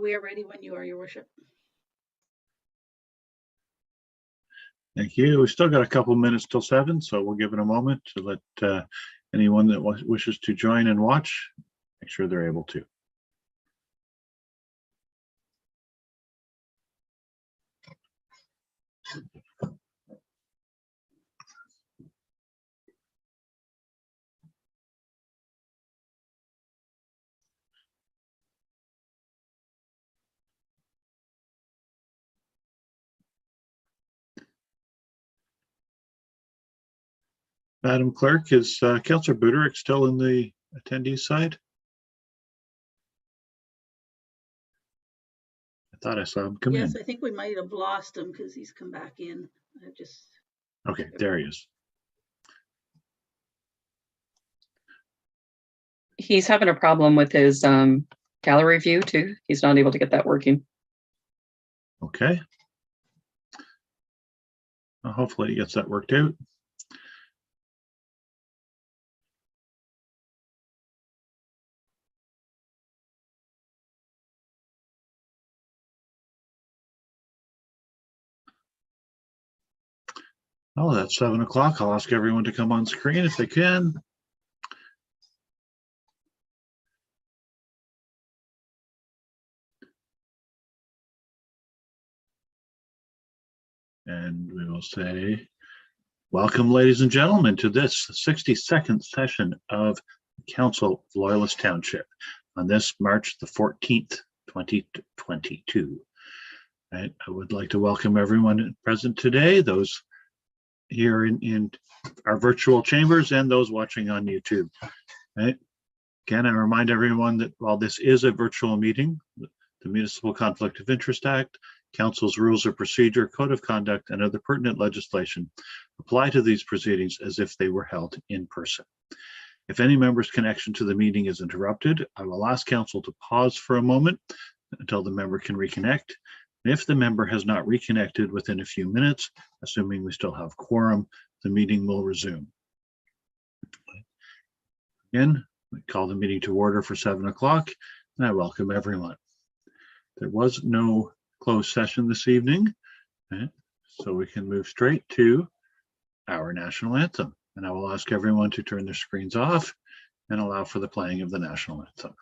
We are ready when you are, Your Worship. Thank you. We've still got a couple minutes till 7, so we'll give it a moment to let anyone that wishes to join and watch, make sure they're able to. Madam Clerk, is Councillor Buderick still in the attendees side? I thought I saw him come in. Yes, I think we might have lost him because he's come back in. Okay, there he is. He's having a problem with his gallery view too. He's not able to get that working. Okay. Well, hopefully he gets that worked out. Oh, that's 7 o'clock. I'll ask everyone to come on screen if they can. And we will say, welcome, ladies and gentlemen, to this 62nd session of Council of Loyalist Township on this March the 14th, 2022. I would like to welcome everyone present today, those here in our virtual chambers and those watching on YouTube. Right. Again, I remind everyone that while this is a virtual meeting, the Municipal Conflict of Interest Act, Council's Rules of Procedure, Code of Conduct, and other pertinent legislation apply to these proceedings as if they were held in person. If any member's connection to the meeting is interrupted, I will ask Council to pause for a moment until the member can reconnect. If the member has not reconnected within a few minutes, assuming we still have quorum, the meeting will resume. Again, we call the meeting to order for 7 o'clock, and I welcome everyone. There was no closed session this evening, so we can move straight to our national anthem. And I will ask everyone to turn their screens off and allow for the playing of the national anthem.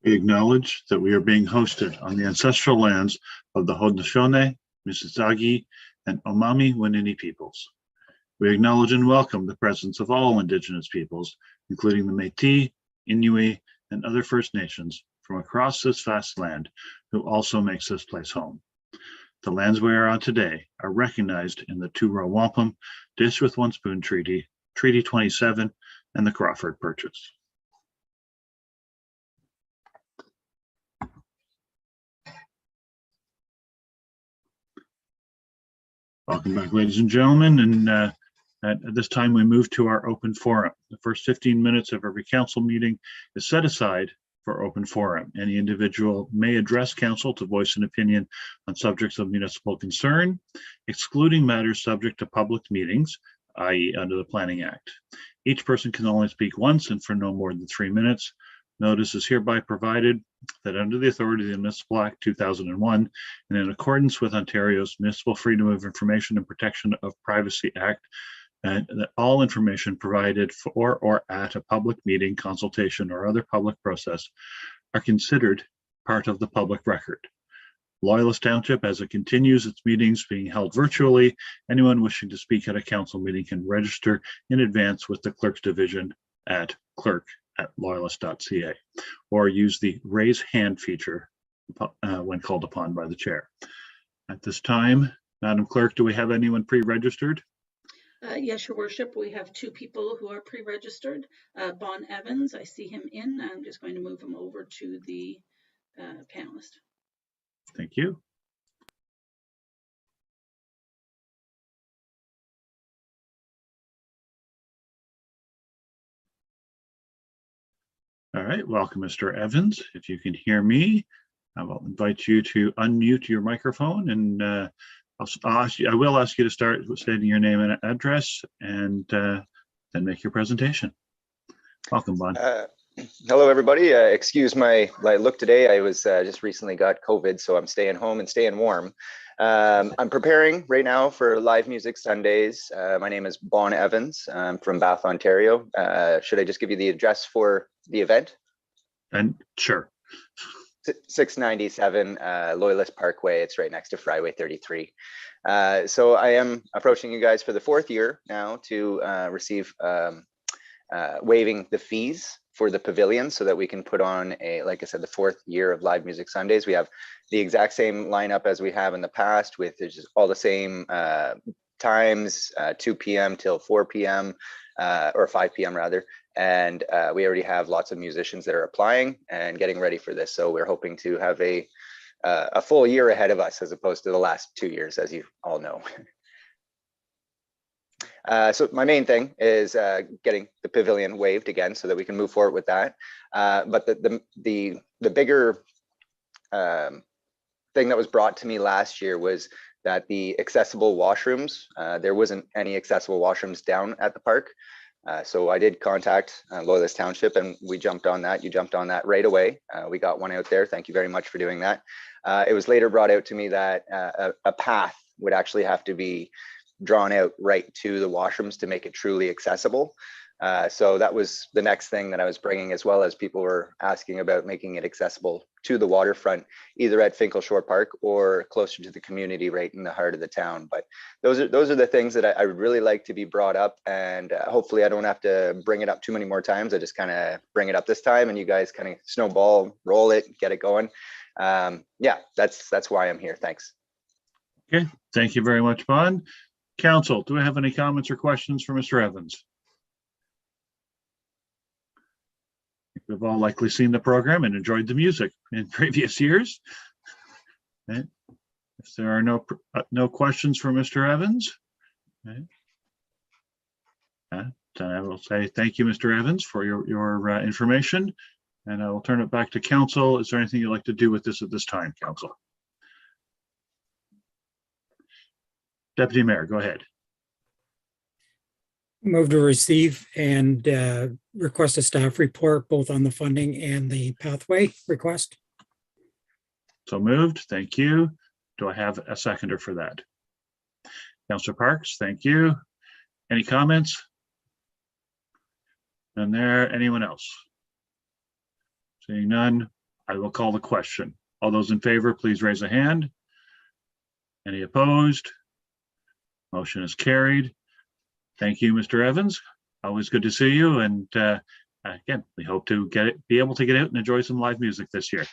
We acknowledge that we are being hosted on the ancestral lands of the Haudenosaunee, Mississauga, and Omami Wenini peoples. We acknowledge and welcome the presence of all Indigenous peoples, including the Métis, Inuit, and other First Nations from across this vast land, who also makes this place home. The lands we are on today are recognized in the Two Row Wampum Dish with One Spoon Treaty Treaty 27, and the Crawford Purchase. Welcome back, ladies and gentlemen, and at this time we move to our open forum. The first 15 minutes of every council meeting is set aside for open forum. Any individual may address council to voice an opinion on subjects of municipal concern, excluding matters subject to public meetings, i.e. under the Planning Act. Each person can only speak once and for no more than 3 minutes. Notice is hereby provided that under the authority of the Municipal Act 2001 and in accordance with Ontario's Municipal Freedom of Information and Protection of Privacy Act, and that all information provided for or at a public meeting, consultation, or other public process are considered part of the public record. Loyalist Township, as it continues its meetings being held virtually, anyone wishing to speak at a council meeting can register in advance with the Clerk's Division at clerk@loyalist.ca or use the raise hand feature when called upon by the chair. At this time, Madam Clerk, do we have anyone pre-registered? Yes, Your Worship, we have 2 people who are pre-registered. Bon Evans, I see him in. I'm just going to move him over to the panelist. Thank you. All right, welcome, Mr. Evans. If you can hear me, I will invite you to unmute your microphone, and I will ask you to start with stating your name and address, and then make your presentation. Welcome, Bon. Hello, everybody. Excuse my look today. I was just recently got COVID, so I'm staying home and staying warm. I'm preparing right now for Live Music Sundays. My name is Bon Evans. I'm from Bath, Ontario. Should I just give you the address for the event? And sure. 697 Loyalist Parkway. It's right next to Freeway 33. So I am approaching you guys for the 4th year now to receive waiving the fees for the pavilion so that we can put on like I said, the 4th year of Live Music Sundays. We have the exact same lineup as we have in the past with just all the same times, 2 p.m. till 4 p.m. Or 5 p.m. rather. And we already have lots of musicians that are applying and getting ready for this. So we're hoping to have a full year ahead of us as opposed to the last 2 years, as you all know. So my main thing is getting the pavilion waived again so that we can move forward with that. But the bigger thing that was brought to me last year was that the accessible washrooms, there wasn't any accessible washrooms down at the park. So I did contact Loyalist Township and we jumped on that. You jumped on that right away. We got one out there. Thank you very much for doing that. It was later brought out to me that a path would actually have to be drawn out right to the washrooms to make it truly accessible. So that was the next thing that I was bringing, as well as people were asking about making it accessible to the waterfront, either at Finkel Shore Park or closer to the community right in the heart of the town. But those are the things that I would really like to be brought up, and hopefully I don't have to bring it up too many more times. I just kind of bring it up this time and you guys kind of snowball, roll it, get it going. Yeah, that's why I'm here. Thanks. Okay, thank you very much, Bon. Council, do we have any comments or questions for Mr. Evans? We've all likely seen the program and enjoyed the music in previous years. Okay. If there are no questions for Mr. Evans, okay. I will say thank you, Mr. Evans, for your information, and I will turn it back to council. Is there anything you'd like to do with this at this time, council? Deputy Mayor, go ahead. Move to receive and request a staff report both on the funding and the pathway request. So moved. Thank you. Do I have a seconder for that? Councillor Parks, thank you. Any comments? And there, anyone else? Seeing none, I will call the question. All those in favor, please raise a hand. Any opposed? Motion is carried. Thank you, Mr. Evans. Always good to see you. And again, we hope to be able to get out and enjoy some live music this year.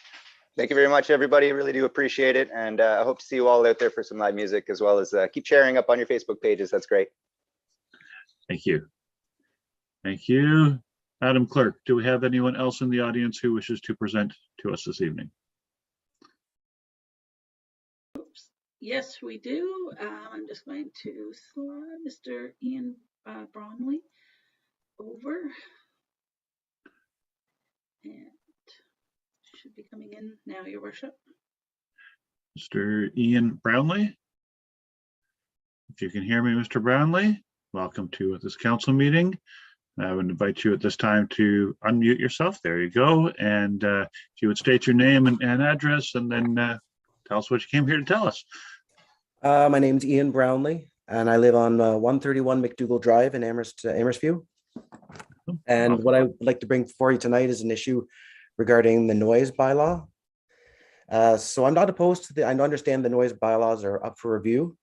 Thank you very much, everybody. I really do appreciate it. And I hope to see you all out there for some live music, as well as keep sharing up on your Facebook pages. That's great. Thank you. Thank you. Madam Clerk, do we have anyone else in the audience who wishes to present to us this evening? Yes, we do. I'm just going to slide Mr. Ian Bromley over. And should be coming in now, Your Worship. Mr. Ian Brownlee? If you can hear me, Mr. Brownlee, welcome to this council meeting. I would invite you at this time to unmute yourself. There you go. And if you would state your name and address, and then tell us what you came here to tell us. My name's Ian Brownlee, and I live on 131 McDougall Drive in Amersview. And what I would like to bring before you tonight is an issue regarding the noise bylaw. So I'm not opposed to I understand the noise bylaws are up for review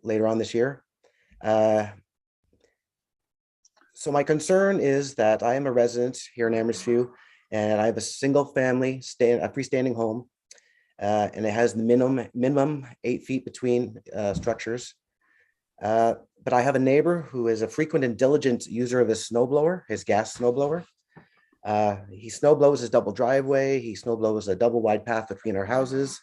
later on this year. So my concern is that I am a resident here in Amersview, and I have a single family a freestanding home, and it has the minimum 8 feet between structures. But I have a neighbor who is a frequent and diligent user of his snowblower, his gas snowblower. He snowblows his double driveway. He snowblows a double wide path between our houses.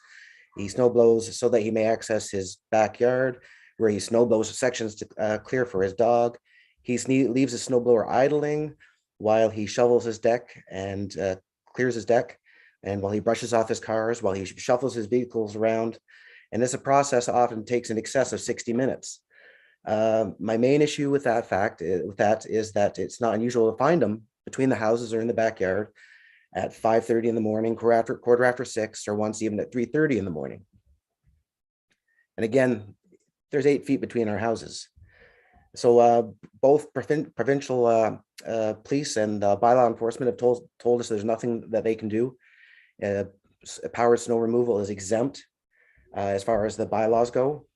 He snowblows so that he may access his backyard, where he snowblows sections to clear for his dog. He leaves his snowblower idling while he shovels his deck and clears his deck, and while he brushes off his cars, while he shuffles his vehicles around. And this process often takes in excess of 60 minutes. My main issue with that is that it's not unusual to find them between the houses or in the backyard at 5:30 in the morning, quarter after 6, or once even at 3:30 in the morning. And again, there's 8 feet between our houses. So both provincial police and bylaw enforcement have told us there's nothing that they can do. Powered snow removal is exempt as far as the bylaws go.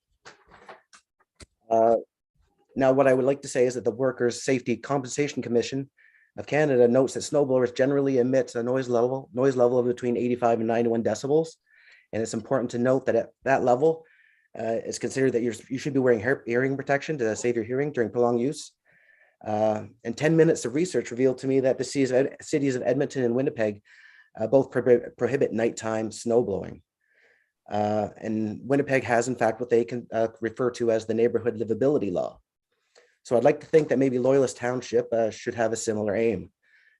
Now, what I would like to say is that the Workers' Safety Compensation Commission of Canada notes that snowblowers generally emit a noise level of between 85 and 91 decibels. And it's important to note that at that level, it's considered that you should be wearing hearing protection to save your hearing during prolonged use. And 10 minutes of research revealed to me that the cities of Edmonton and Winnipeg both prohibit nighttime snow blowing. And Winnipeg has, in fact, what they can refer to as the neighborhood livability law. So I'd like to think that maybe Loyalist Township should have a similar aim.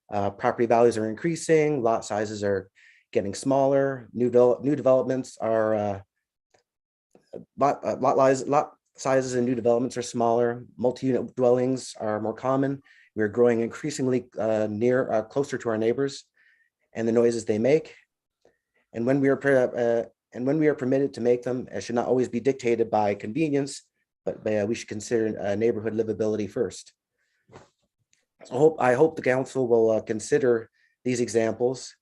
Property values are increasing, lot sizes are getting smaller, new developments are lot sizes in new developments are smaller, multi-unit dwellings are more common. We're growing increasingly closer to our neighbors and the noises they make. And when we are permitted to make them, it should not always be dictated by convenience, but we should consider neighborhood livability first. So I hope the council will consider these examples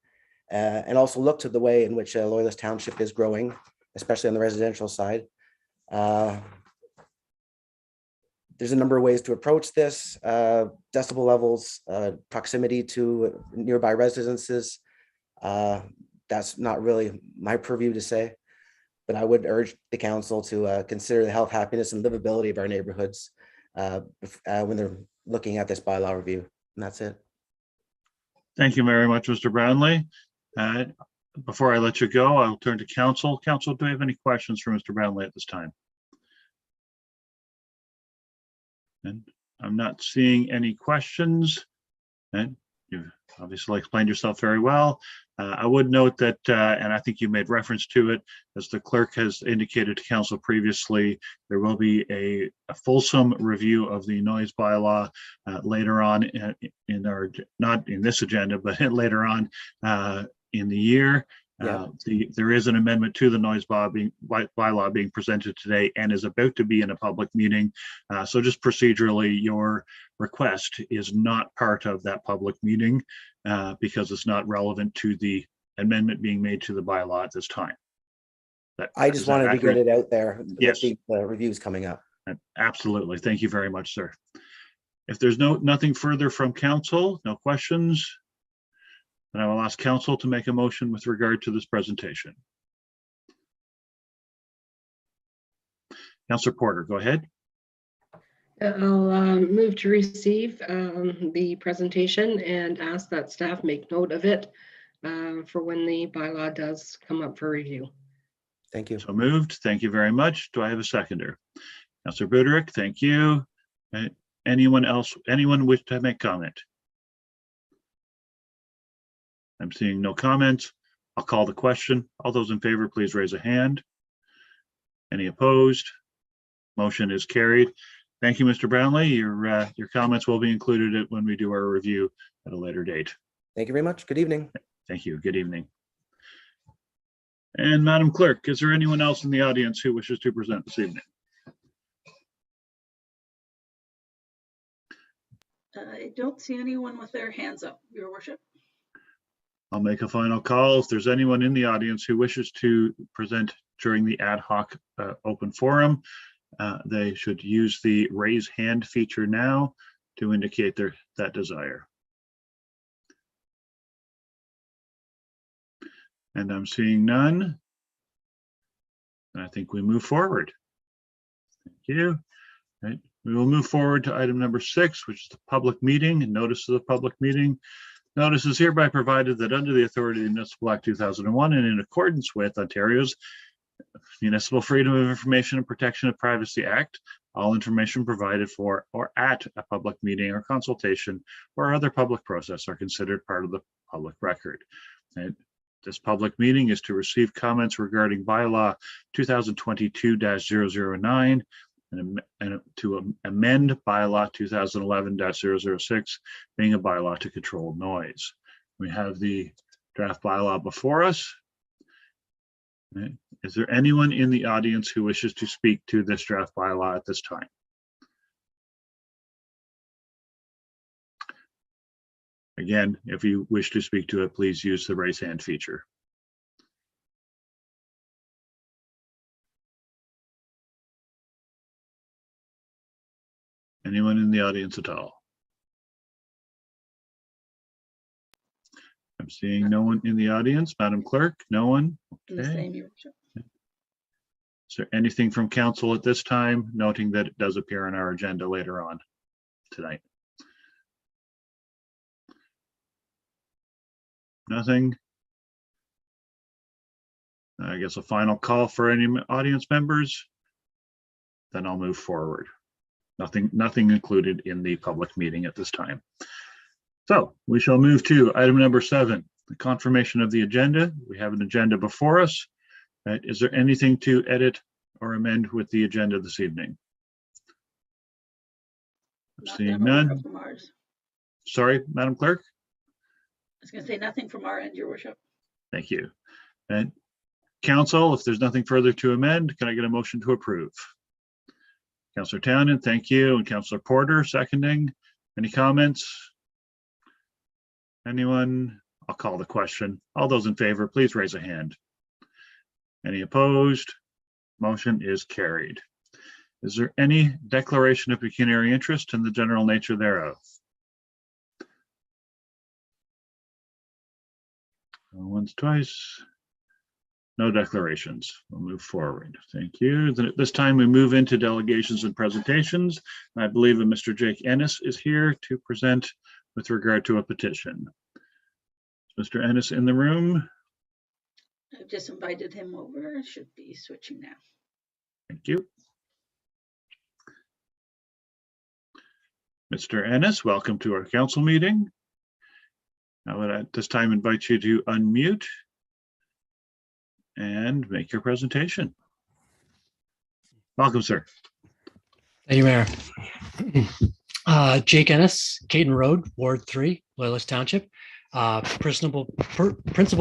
and also look to the way in which Loyalist Township is growing, especially on the residential side. There's a number of ways to approach this: decibel levels, proximity to nearby residences. That's not really my purview to say, but I would urge the council to consider the health, happiness, and livability of our neighborhoods when they're looking at this bylaw review. And that's it. Thank you very much, Mr. Brownlee. Before I let you go, I'll turn to council. Council, do we have any questions for Mr. Brownlee at this time? And I'm not seeing any questions. And you've obviously explained yourself very well. I would note that, and I think you made reference to it, as the clerk has indicated to council previously, there will be a fulsome review of the noise bylaw later on in our, not in this agenda, but later on in the year. Yeah. There is an amendment to the noise bylaw being presented today and is about to be in a public meeting. So just procedurally, your request is not part of that public meeting because it's not relevant to the amendment being made to the bylaw at this time. I just wanted to get it out there. Yes. With the reviews coming up. Absolutely. Thank you very much, sir. If there's nothing further from council, no questions, then I will ask council to make a motion with regard to this presentation. Councillor Porter, go ahead. I'll move to receive the presentation and ask that staff make note of it for when the bylaw does come up for review. Thank you. So moved. Thank you very much. Do I have a seconder? Councillor Buderick, thank you. Anyone else, anyone wish to make comment? I'm seeing no comments. I'll call the question. All those in favor, please raise a hand. Any opposed? Motion is carried. Thank you, Mr. Brownlee. Your comments will be included when we do our review at a later date. Thank you very much. Good evening. Thank you. Good evening. And Madam Clerk, is there anyone else in the audience who wishes to present this evening? I don't see anyone with their hands up, Your Worship. I'll make a final call. If there's anyone in the audience who wishes to present during the ad hoc open forum, they should use the raise hand feature now to indicate that desire. And I'm seeing none. I think we move forward. Thank you. Right. We will move forward to item number 6, which is the public meeting and notice of the public meeting. Notice is hereby provided that under the authority of the Municipal Act 2001 and in accordance with Ontario's Municipal Freedom of Information and Protection of Privacy Act, all information provided for or at a public meeting or consultation or other public process are considered part of the public record. And this public meeting is to receive comments regarding Bylaw 2022-009 and to amend Bylaw 2011-006, being a bylaw to control noise. We have the draft bylaw before us. Okay. Is there anyone in the audience who wishes to speak to this draft bylaw at this time? Again, if you wish to speak to it, please use the raise hand feature. Anyone in the audience at all? I'm seeing no one in the audience. Madam Clerk, no one? The Okay. same, Your Worship. Is there anything from council at this time, noting that it does appear on our agenda later on tonight? Nothing. I guess a final call for any audience members. Then I'll move forward. Nothing included in the public meeting at this time. So we shall move to item number 7, the confirmation of the agenda. We have an agenda before us. Is there anything to edit or amend with the agenda this evening? Not Seeing done over none. From ours. Sorry, Madam Clerk. I was going to say nothing from our end, Your Worship. Thank you. And council, if there's nothing further to amend, can I get a motion to approve? Councillor Townend, thank you. And Councillor Porter, seconding. Any comments? Anyone? I'll call the question. All those in favor, please raise a hand. Any opposed? Motion is carried. Is there any declaration of pecuniary interest in the general nature thereof? Once, twice. No declarations. We'll move forward. Thank you. Then at this time, we move into delegations and presentations. I believe that Mr. Jake Ennis is here to present with regard to a petition. Is Mr. Ennis in the room? I've just invited him over. Should be switching now. Thank you. Mr. Ennis, welcome to our council meeting. I would at this time invite you to unmute and make your presentation. Welcome, sir. Thank you, Mayor. Jake Ennis, Caden Road, Ward 3, Loyalist Township. Principal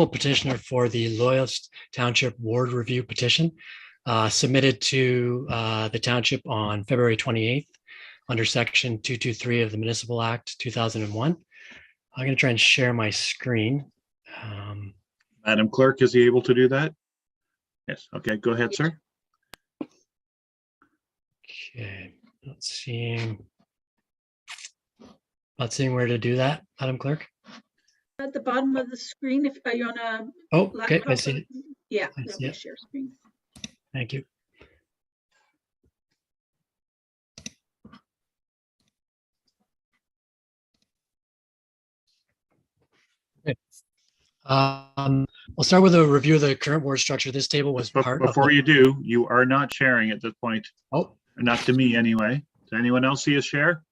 petitioner for the Loyalist Township Ward Review petition, submitted to the township on February 28th under Section 223 of the Municipal Act 2001. I'm going to try and share my screen. Madam Clerk, is he able to do that? Yes. Okay, go ahead, sir. Okay, not seeing where to do that, Madam Clerk. At the bottom of the screen, if are you on a Oh, laptop? okay, I see it. Yeah, I that'll see be it. share screen. Thank you. We'll start with a review of the current ward structure. This table was part of Before the, you do, you are not sharing at this point, oh, not to me anyway. Does anyone else see a share?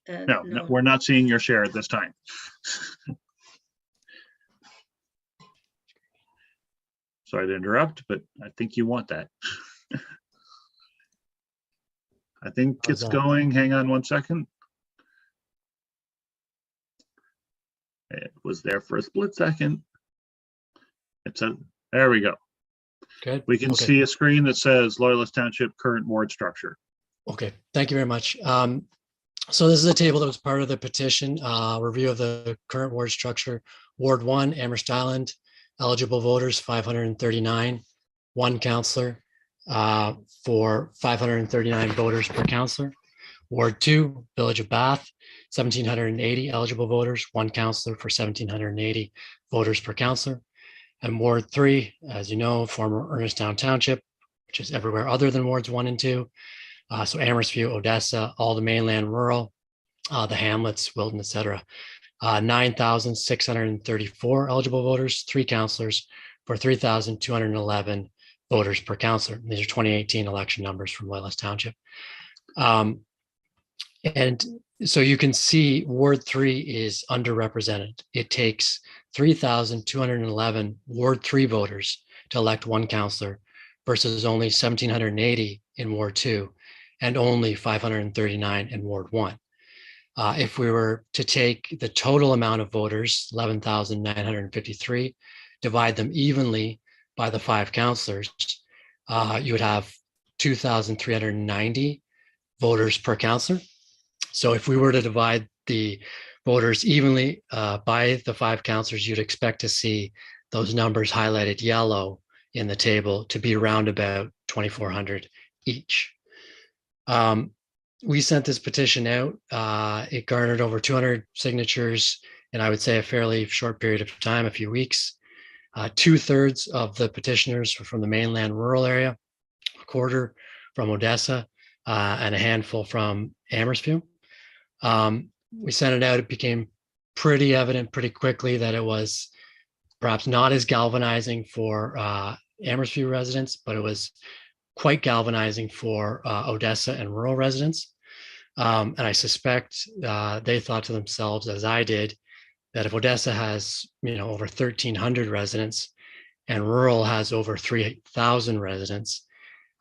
No, No. we're not seeing your share at this time. Sorry to interrupt, but I think you want that. I think How's it's that? going. Hang on one second. It was there for a split second. There we go. good. We can Okay. see a screen that says Loyalist Township current ward structure. Okay, thank you very much. So this is a table that was part of the petition, review of the current ward structure. Ward 1, Amherst Island, eligible voters 539, one counselor for 539 voters per counselor. Ward 2, Village of Bath, 1,780 eligible voters, one counselor for 1,780 voters per counselor. And Ward 3, as you know, former Ernestown Township, which is everywhere other than wards 1 and 2. So Amherst-View, Odessa, all the mainland rural, the hamlets, Wilton, et cetera. 9,634 eligible voters, three counselors for 3,211 voters per counselor. These are 2018 election numbers from Loyalist Township. And so you can see Ward 3 is underrepresented. It takes 3,211 Ward 3 voters to elect one counselor versus only 1,780 in Ward 2 and only 539 in Ward 1. If we were to take the total amount of voters, 11,953, divide them evenly by the five counselors, you would have 2,390 voters per counselor. So if we were to divide the voters evenly by the five counselors, you'd expect to see those numbers highlighted yellow in the table to be around about 2,400 each. We sent this petition out. It garnered over 200 signatures in, I would say, a fairly short period of time, a few weeks. 2/3 of the petitioners were from the mainland rural area, a quarter from Odessa, and a handful from Amherst-View. We sent it out. It became pretty evident pretty quickly that it was perhaps not as galvanizing for Amherst-View residents, but it was quite galvanizing for Odessa and rural residents. And I suspect they thought to themselves, as I did, that if Odessa has, over 1,300 residents and rural has over 3,000 residents,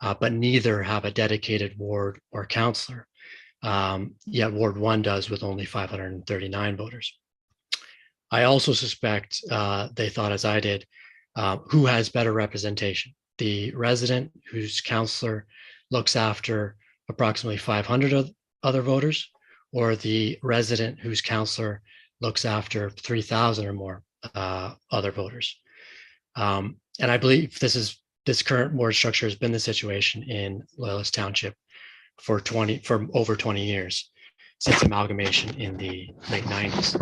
but neither have a dedicated ward or counselor, yet Ward 1 does with only 539 voters. I also suspect they thought, as I did, who has better representation? The resident whose counselor looks after approximately 500 other voters, or the resident whose counselor looks after 3,000 or more other voters. And I believe this current ward structure has been the situation in Loyalist Township for over 20 years, since amalgamation in the late 90s.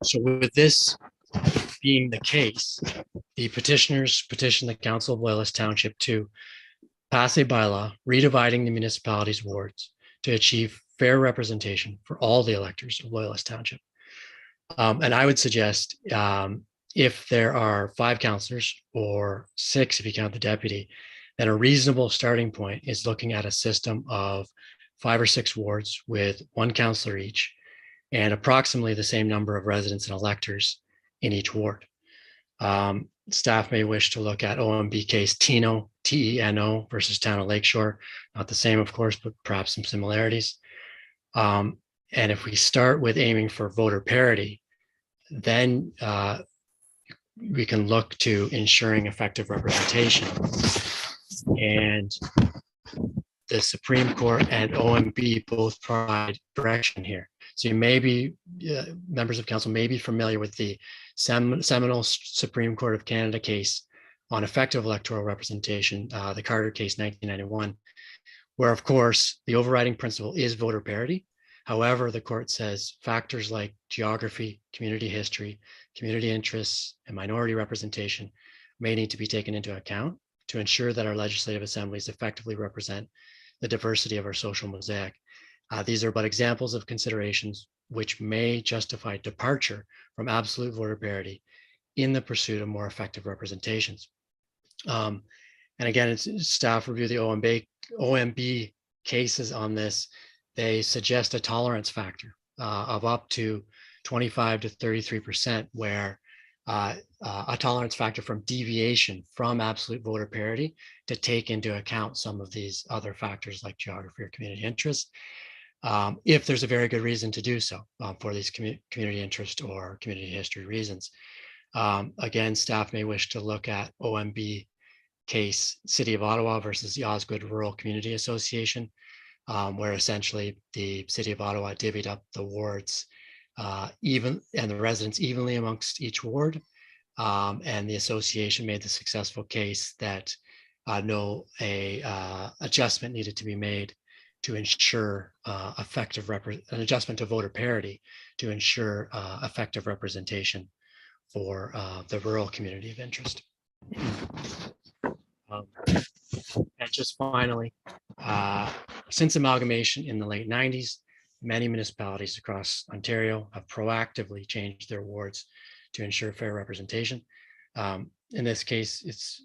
So with this being the case, the petitioners petitioned the Council of Loyalist Township to pass a bylaw redividing the municipality's wards to achieve fair representation for all the electors of Loyalist Township. And I would suggest if there are 5 councillors or 6, if you count the deputy, then a reasonable starting point is looking at a system of 5 or 6 wards with 1 councillor each and approximately the same number of residents and electors in each ward. Staff may wish to look at OMB case Teno, T-E-N-O versus Town of Lakeshore. Not the same, of course, but perhaps some similarities. And if we start with aiming for voter parity, then we can look to ensuring effective representation. And the Supreme Court and OMB both provide direction here. So you may be, members of council may be familiar with the seminal Supreme Court of Canada case on effective electoral representation, the Carter case 1991, where of course the overriding principle is voter parity. However, the court says factors like geography, community history, community interests, and minority representation may need to be taken into account to ensure that our legislative assemblies effectively represent the diversity of our social mosaic. These are but examples of considerations which may justify departure from absolute voter parity in the pursuit of more effective representations. And again, it's staff review the OMB cases on this. They suggest a tolerance factor of up to 25 to 33%, where a tolerance factor from deviation from absolute voter parity to take into account some of these other factors like geography or community interest, if there's a very good reason to do so for these community interest or community history reasons. Again, staff may wish to look at OMB case City of Ottawa versus the Osgood Rural Community Association, where essentially the City of Ottawa divvied up the wards and the residents evenly amongst each ward. And the association made the successful case that no adjustment needed to be made to ensure an adjustment to voter parity to ensure effective representation for the rural community of interest. And just finally, since amalgamation in the late 90s, many municipalities across Ontario have proactively changed their wards to ensure fair representation. In this case, it's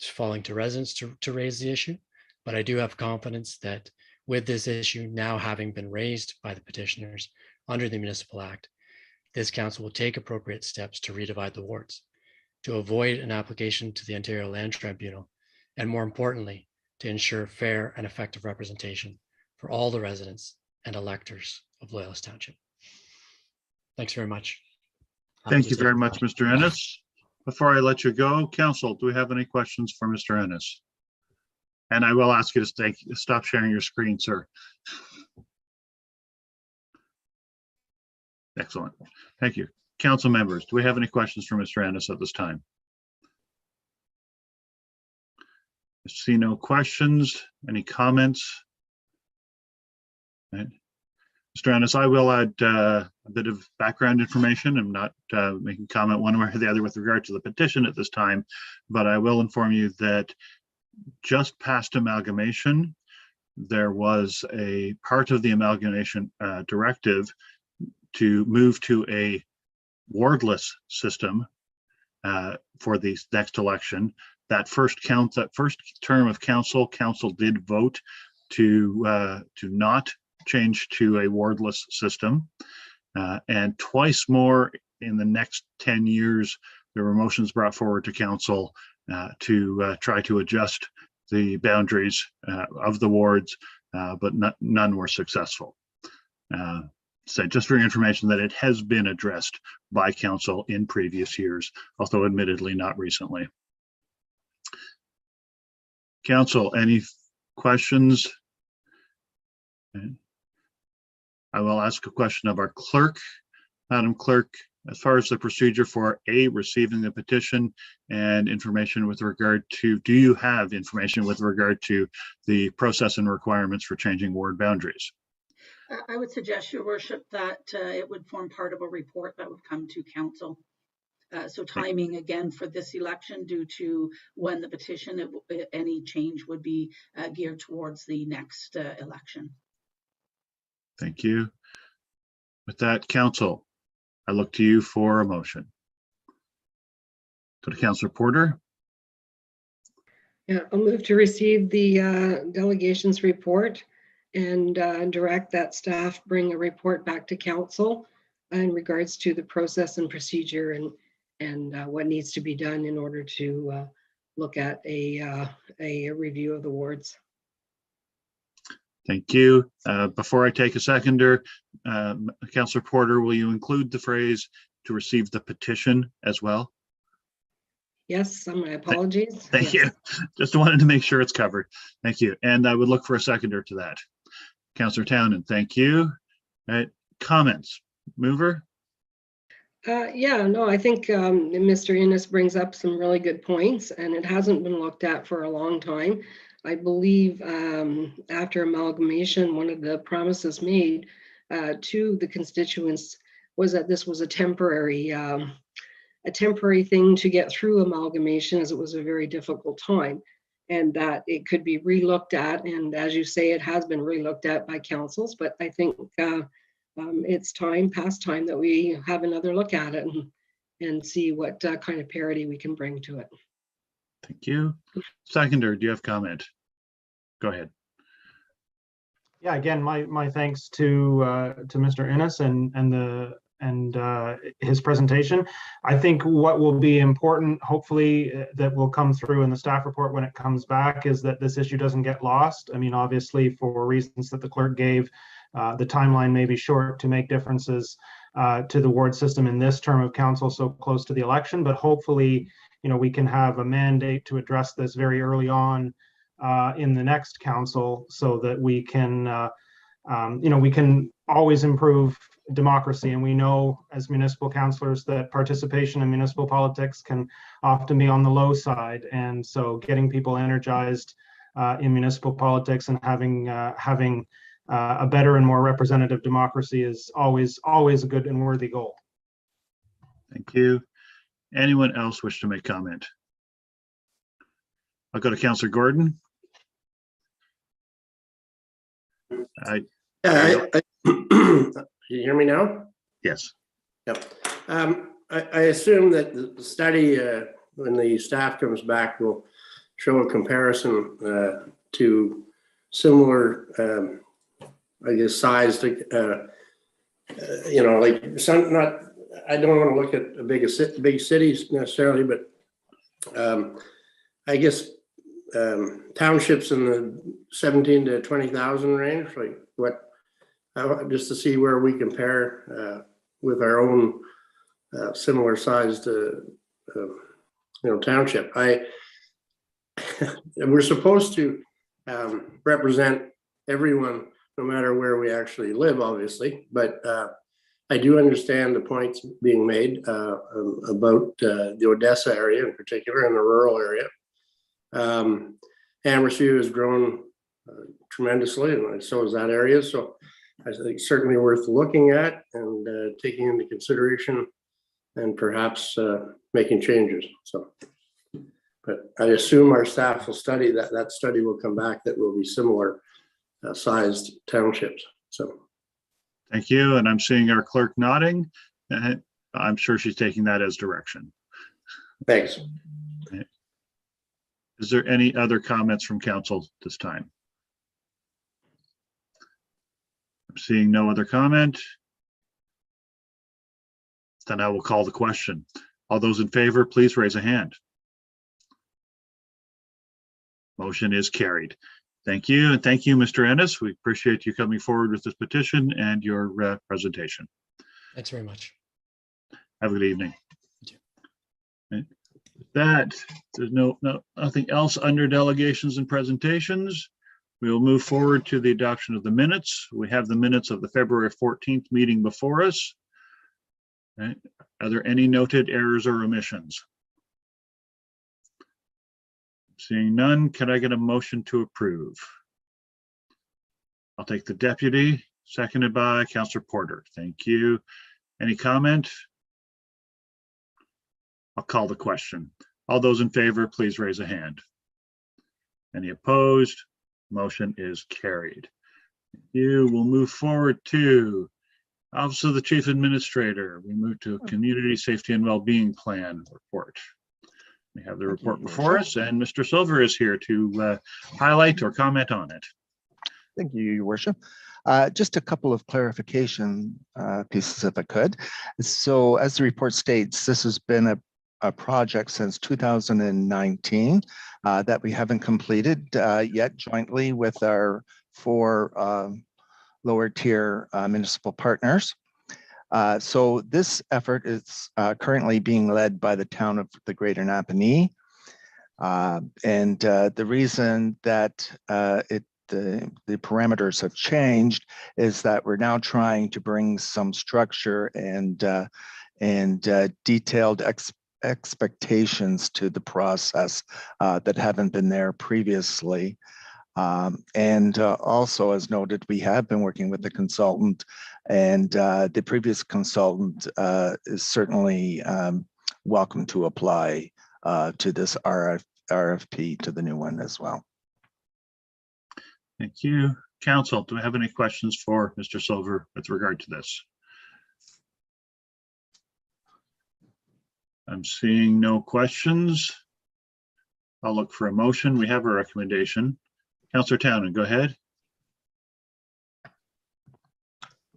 falling to residents to raise the issue, but I do have confidence that with this issue now having been raised by the petitioners under the Municipal Act, this council will take appropriate steps to redivide the wards, to avoid an application to the Ontario Land Tribunal, and more importantly, to ensure fair and effective representation for all the residents and electors of Loyalist Township. Thanks very much. Thank you very much, Mr. Ennis. Before I let you go, council, do we have any questions for Mr. Ennis? And I will ask you to stop sharing your screen, sir. Excellent. Thank you. Council members, do we have any questions for Mr. Ennis at this time? I see no questions. Any comments? Right. Mr. Ennis, I will add a bit of background information. I'm not making comment one way or the other with regard to the petition at this time, but I will inform you that just past amalgamation, there was a part of the amalgamation directive to move to a wardless system for the next election. That first term of council did vote to not change to a wardless system, and twice more in the next 10 years, there were motions brought forward to council to try to adjust the boundaries of the wards, but none were successful. So just for your information that it has been addressed by council in previous years, although admittedly not recently. Council, any questions? Okay. I will ask a question of our clerk. Madam Clerk, as far as the procedure for receiving the petition and information with regard to, do you have information with regard to the process and requirements for changing ward boundaries? I would suggest, Your Worship, that it would form part of a report that would come to council. So timing again for this election due to when the petition, any change would be geared towards the next election. Thank you. With that, council, I look to you for a motion. Go to Councillor Porter. Yeah, I'll move to receive the delegations report and direct that staff bring a report back to council in regards to the process and procedure and what needs to be done in order to look at a review of the wards. Thank you. Before I take a seconder, Councillor Porter, will you include the phrase to receive the petition as well? Yes, my apologies. Thank you. Just wanted to make sure it's covered. Thank you. And I would look for a seconder to that. Councillor Townend, thank you. Comments? Mover? Yeah, no, I think Mr. Ennis brings up some really good points, and it hasn't been looked at for a long time. I believe after amalgamation, one of the promises made to the constituents was that this was a temporary thing to get through amalgamation, as it was a very difficult time, and that it could be relooked at. And as you say, it has been relooked at by councils, but I think it's time, past time, that we have another look at it and see what kind of parity we can bring to it. Thank you. Seconder, do you have comment? Go ahead. Yeah, again, my thanks to Mr. Innes and his presentation. I think what will be important, hopefully, that will come through in the staff report when it comes back, is that this issue doesn't get lost. I mean, obviously, for reasons that the clerk gave, the timeline may be short to make differences to the ward system in this term of council so close to the election, but hopefully, we can have a mandate to address this very early on in the next council, so that we can, we can always improve democracy. And we know as municipal councillors that participation in municipal politics can often be on the low side. And so getting people energized in municipal politics and having a better and more representative democracy is always a good and worthy goal. Thank you. Anyone else wish to make comment? I'll go to Councillor Gordon. Can you hear me now? Yes. Yep. I assume that the study, when the staff comes back, will show a comparison to similar, I guess, sized, like some, not, I don't want to look at big cities necessarily, but I guess townships in the 17 to 20,000 range, like what, just to see where we compare with our own similar sized, township. We're supposed to represent everyone, no matter where we actually live, obviously, but I do understand the points being made about the Odessa area in particular, and the rural area. Amherst-View has grown tremendously, and so is that area. So I think certainly worth looking at and taking into consideration, and perhaps making changes. So, but I assume our staff will study that. That study will come back that will be similar sized townships. So. Thank you. And I'm seeing our clerk nodding. I'm sure she's taking that as direction. Thanks. Okay. Is there any other comments from council this time? I'm seeing no other comment. Then I will call the question. All those in favor, please raise a hand. Motion is carried. Thank you. And thank you, Mr. Ennis. We appreciate you coming forward with this petition and your presentation. Thanks very much. Have a good evening. With that, there's nothing else under delegations and presentations. We will move forward to the adoption of the minutes. We have the minutes of the February 14th meeting before us. Right. Are there any noted errors or omissions? Seeing none, can I get a motion to approve? I'll take the deputy, seconded by Councillor Porter. Thank you. Any comment? I'll call the question. All those in favor, please raise a hand. Any opposed? Motion is carried. You will move forward to Office of the Chief Administrator. We move to a Community Safety and Wellbeing Plan report. We have the report before us, and Mr. Silver is here to highlight or comment on it. Thank you, Your Worship. Just a couple of clarification pieces, if I could. So as the report states, this has been a project since 2019 that we haven't completed yet jointly with our 4 lower tier municipal partners. So this effort is currently being led by the town of the Greater Napanee. And the reason that the parameters have changed is that we're now trying to bring some structure and detailed expectations to the process that haven't been there previously. And also, as noted, we have been working with the consultant, and the previous consultant is certainly welcome to apply to this RFP to the new one as well. Thank you. Council, do we have any questions for Mr. Silver with regard to this? I'm seeing no questions. I'll look for a motion. We have a recommendation. Councillor Townend, go ahead.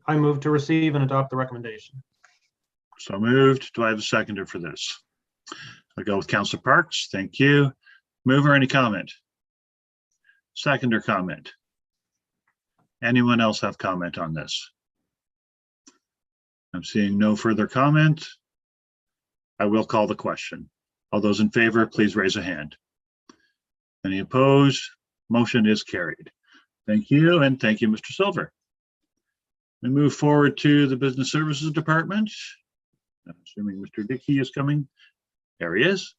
I move to receive and adopt the recommendation. So moved. Do I have a seconder for this? I'll go with Councillor Parks. Thank you. Mover, any comment? Seconder comment? Anyone else have comment on this? I'm seeing no further comment. I will call the question. All those in favor, please raise a hand. Any opposed? Motion is carried. Thank you, and thank you, Mr. Silver. We move forward to the Business Services Department. I'm assuming Mr. Dickey is coming. There he is.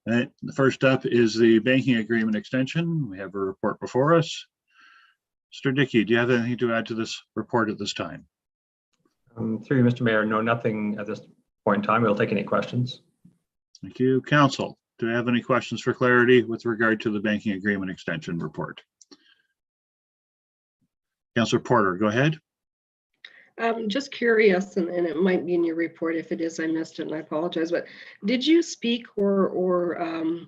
The first up is the banking agreement extension. We have a report before us. Mr. Dickey, do you have anything to add to this report at this time? Through you, Mr. Mayor, no, nothing at this point in time. We'll take any questions. Thank you. Council, do you have any questions for clarity with regard to the banking agreement extension report? Councillor Porter, go ahead. Just curious, and it might be in your report. If it is, I missed it and I apologize, but did you speak or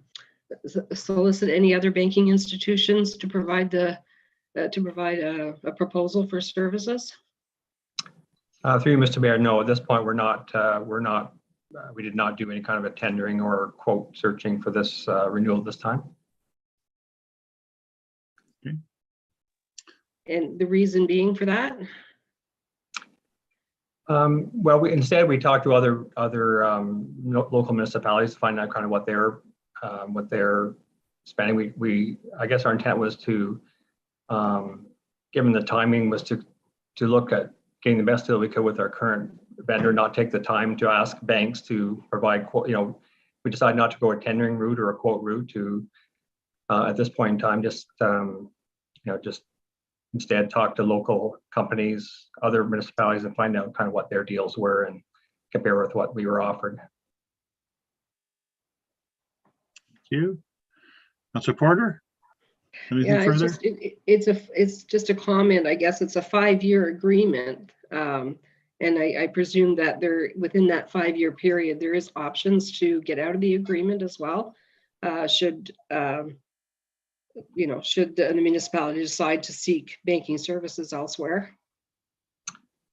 solicit any other banking institutions to provide a proposal for services? Through you, Mr. Mayor, no, at this point, we did not do any kind of a tendering or quote searching for this renewal this time. Okay. And the reason being for that? Well, instead we talked to other local municipalities to find out kind of what they're spending. I guess our intent was to, given the timing, was to look at getting the best deal we could with our current vendor, not take the time to ask banks to provide quote. We decided not to go a tendering route or a quote route to at this point in time. Just instead talk to local companies, other municipalities, and find out kind of what their deals were and compare with what we were offered. Thank you. Councillor Porter, anything further? It's just a comment. I guess it's a 5-year agreement. And I presume that within that 5-year period, there is options to get out of the agreement as well. Should the municipality decide to seek banking services elsewhere?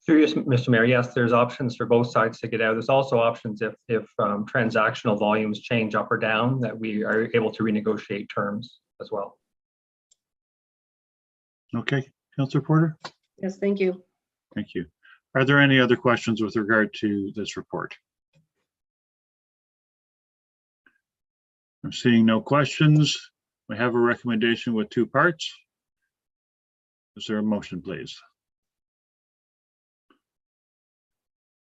Through you, Mr. Mayor, yes, there's options for both sides to get out. There's also options if transactional volumes change up or down, that we are able to renegotiate terms as well. Okay, Councillor Porter. Yes, thank you. Thank you. Are there any other questions with regard to this report? I'm seeing no questions. We have a recommendation with 2 parts. Is there a motion, please?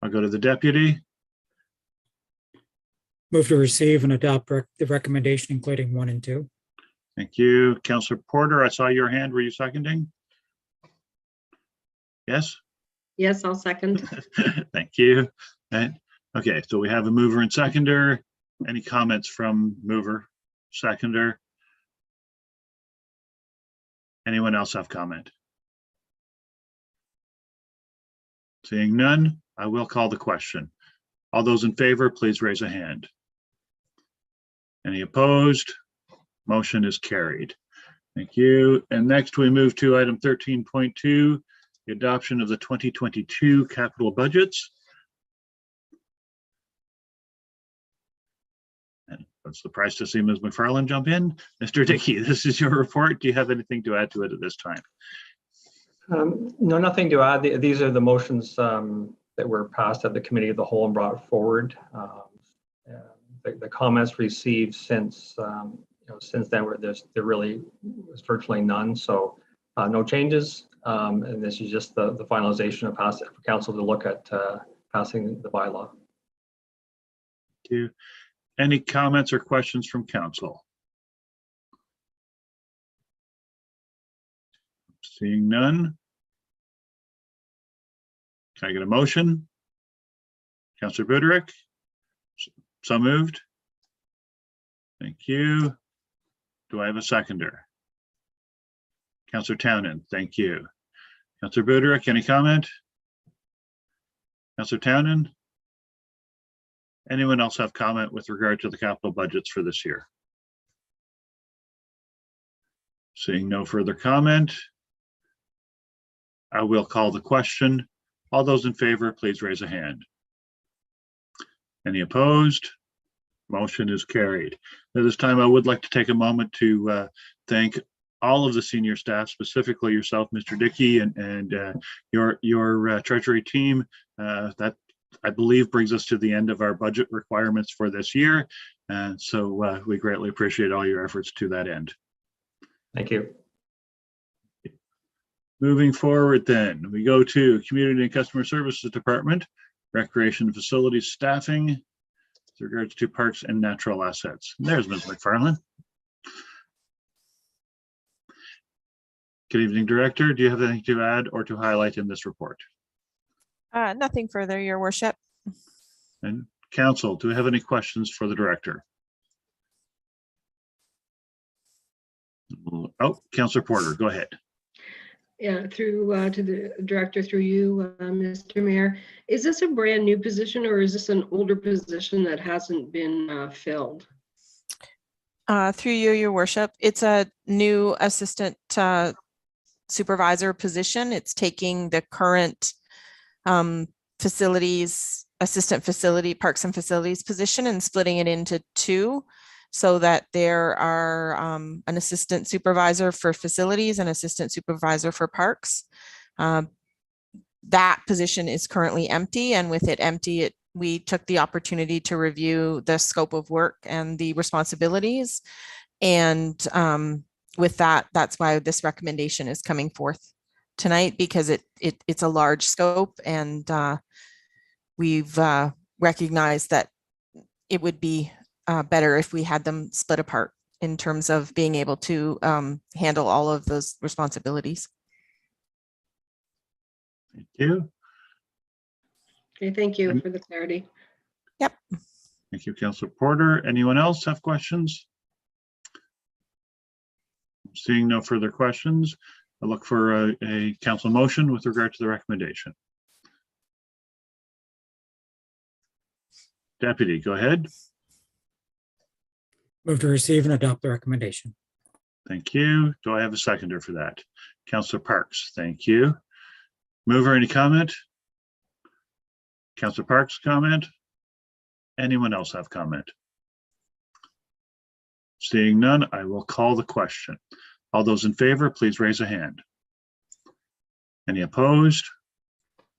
I'll go to the deputy. Move to receive and adopt the recommendation, including 1 and 2. Thank you. Councillor Porter, I saw your hand. Were you seconding? Yes? Yes, I'll second. Thank you. Okay, so we have a mover and seconder. Any comments from mover, seconder? Anyone else have comment? Seeing none, I will call the question. All those in favor, please raise a hand. Any opposed? Motion is carried. Thank you. And next we move to item 13.2, the adoption of the 2022 capital budgets. And I'm surprised to see Ms. McFarland jump in. Mr. Dickey, this is your report. Do you have anything to add to it at this time? No, nothing to add. These are the motions that were passed at the committee of the whole and brought forward. The comments received since then there really was virtually none. So no changes. And this is just the finalization of for council to look at passing the bylaw. Thank you. Any comments or questions from council? Seeing none. Can I get a motion? Councillor Buderick? So moved. Thank you. Do I have a seconder? Councillor Townend, thank you. Councillor Buderick, any comment? Councillor Townend? Anyone else have comment with regard to the capital budgets for this year? Seeing no further comment, I will call the question. All those in favor, please raise a hand. Any opposed? Motion is carried. At this time, I would like to take a moment to thank all of the senior staff, specifically yourself, Mr. Dickey, and your treasury team. That, I believe, brings us to the end of our budget requirements for this year. And so we greatly appreciate all your efforts to that end. Thank you. Moving forward then, we go to Community and Customer Services Department, Recreation and Facilities Staffing, with regards to parks and natural assets. There's Ms. McFarland. Good evening, Director. Do you have anything to add or to highlight in this report? Nothing further, Your Worship. And Council, do we have any questions for the Director? Oh, Councillor Porter, go ahead. Yeah, through to the director, through you, Mr. Mayor. Is this a brand new position or is this an older position that hasn't been filled? Through you, Your Worship. It's a new assistant supervisor position. It's taking the current assistant facility parks and facilities position and splitting it into two, so that there are an assistant supervisor for facilities and assistant supervisor for parks. That position is currently empty, and with it empty, we took the opportunity to review the scope of work and the responsibilities. And with that, that's why this recommendation is coming forth tonight, because it's a large scope, and we've recognized that it would be better if we had them split apart in terms of being able to handle all of those responsibilities. Thank you. Okay, thank you for the clarity. Yep. Thank you, Councillor Porter. Anyone else have questions? Seeing no further questions, I look for a council motion with regard to the recommendation. Deputy, go ahead. Move to receive and adopt the recommendation. Thank you. Do I have a seconder for that? Councillor Parks, thank you. Mover, any comment? Councillor Parks, comment? Anyone else have comment? Seeing none, I will call the question. All those in favor, please raise a hand. Any opposed?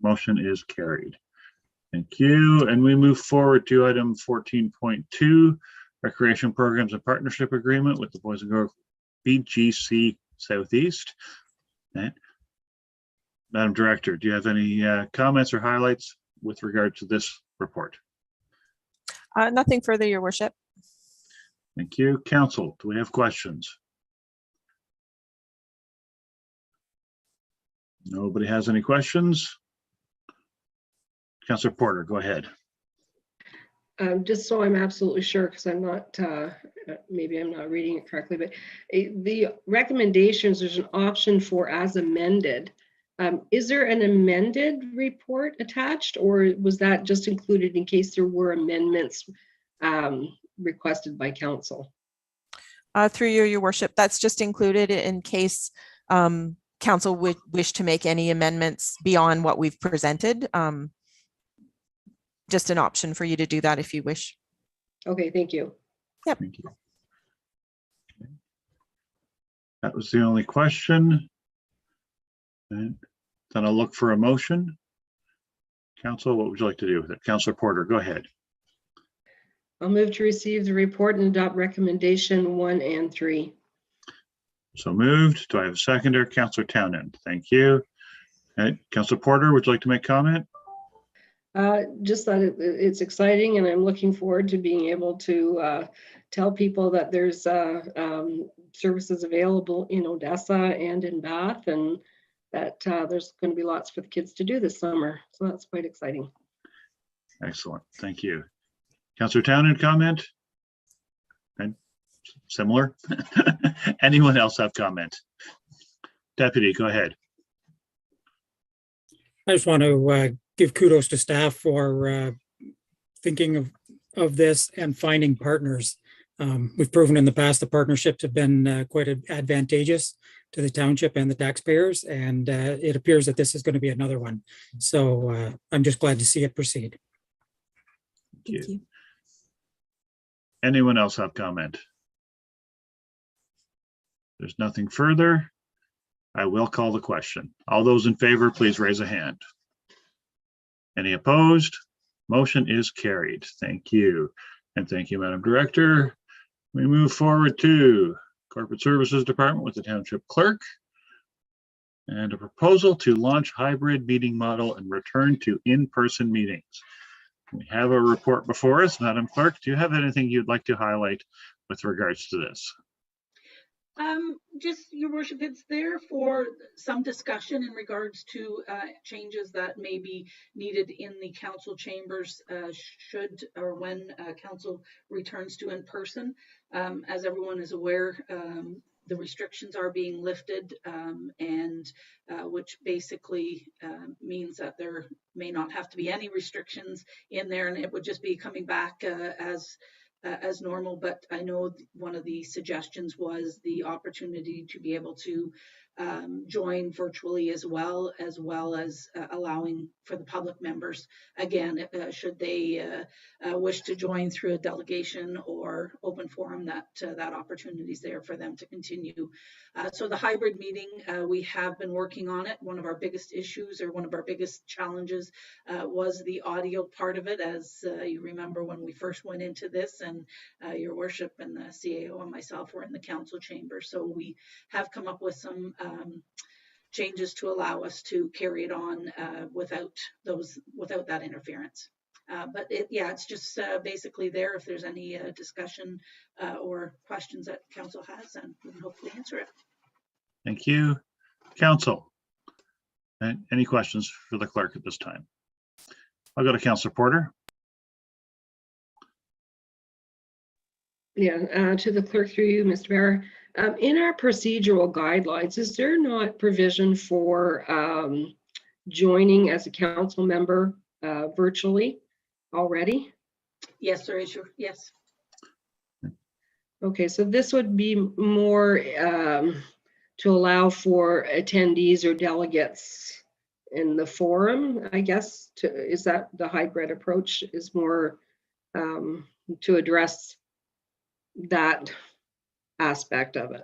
Motion is carried. Thank you. And we move forward to item 14.2, Recreation Programs and Partnership Agreement with the Boys and Girls BGC Southeast. Okay. Madam Director, do you have any comments or highlights with regard to this report? Nothing further, Your Worship. Thank you. Council, do we have questions? Nobody has any questions? Councillor Porter, go ahead. Just so I'm absolutely sure, because I'm not, maybe I'm not reading it correctly, but the recommendations, there's an option for as amended. Is there an amended report attached, or was that just included in case there were amendments requested by council? Through you, Your Worship, that's just included in case council would wish to make any amendments beyond what we've presented. Just an option for you to do that if you wish. Okay, thank you. Yep. Thank you. Okay. That was the only question. And then I'll look for a motion. Council, what would you like to do with it? Councillor Porter, go ahead. I'll move to receive the report and adopt recommendation 1 and 3. So moved. Do I have a seconder? Councillor Townend, thank you. And Councillor Porter, would you like to make comment? Just that it's exciting, and I'm looking forward to being able to tell people that there's services available in Odessa and in Bath, and that there's going to be lots for the kids to do this summer. So that's quite exciting. Excellent. Thank you. Councillor Townend, comment? And similar. Anyone else have comment? Deputy, go ahead. I just want to give kudos to staff for thinking of this and finding partners. We've proven in the past the partnerships have been quite advantageous to the township and the taxpayers, and it appears that this is going to be another one. So I'm just glad to see it proceed. Thank you. Anyone else have comment? There's nothing further. I will call the question. All those in favor, please raise a hand. Any opposed? Motion is carried. Thank you. And thank you, Madam Director. We move forward to Corporate Services Department with the Township Clerk and a proposal to launch hybrid meeting model and return to in-person meetings. We have a report before us. Madam Clerk, do you have anything you'd like to highlight with regards to this? Just, Your Worship, it's there for some discussion in regards to changes that may be needed in the council chambers should or when council returns to in person. As everyone is aware, the restrictions are being lifted, and which basically means that there may not have to be any restrictions in there, and it would just be coming back as normal. But I know one of the suggestions was the opportunity to be able to join virtually as well as allowing for the public members, again, should they wish to join through a delegation or open forum, that opportunity is there for them to continue. So the hybrid meeting, we have been working on it. One of our biggest issues, or one of our biggest challenges, was the audio part of it. As you remember, when we first went into this, and Your Worship and the CAO and myself were in the council chamber. So we have come up with some changes to allow us to carry it on without that interference. But it's just basically there. If there's any discussion or questions that council has, and we can hopefully answer it. Thank you. Council, any questions for the clerk at this time? I'll go to Councillor Porter. Yeah, to the clerk through you, Mr. Mayor. In our procedural guidelines, is there not provision for joining as a council member virtually already? Yes, there is. Yes. Okay, so this would be more to allow for attendees or delegates in the forum, I guess. Is that the hybrid approach is more to address that aspect of it?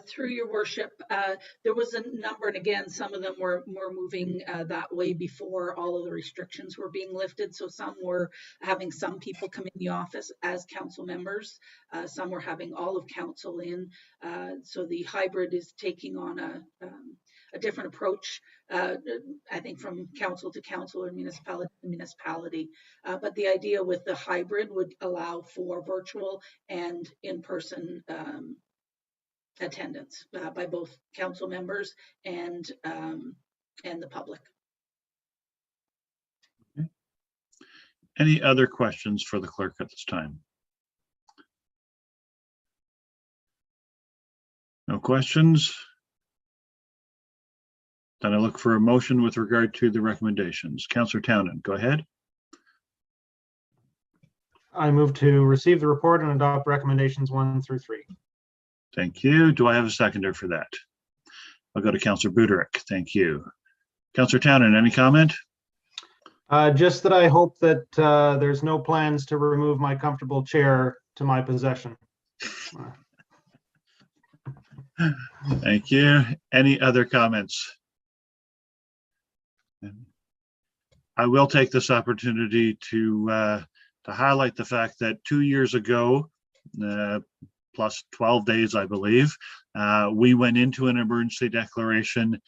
Through Your Worship, there was a number, and again, some of them were moving that way before all of the restrictions were being lifted. So some were having some people come in the office as council members. Some were having all of council in. So the hybrid is taking on a different approach, I think, from council to council or municipality to municipality. But the idea with the hybrid would allow for virtual and in-person attendance by both council members and the public. Okay. Any other questions for the clerk at this time? No questions? Then I look for a motion with regard to the recommendations. Councillor Townend, go ahead. I move to receive the report and adopt recommendations 1 through 3. Thank you. Do I have a seconder for that? I'll go to Councillor Buderick. Thank you. Councillor Townend, any comment? Just that I hope that there's no plans to remove my comfortable chair to my possession. Thank you. Any other comments? I will take this opportunity to highlight the fact that 2 years ago, plus 12 days, I believe, we went into an emergency declaration.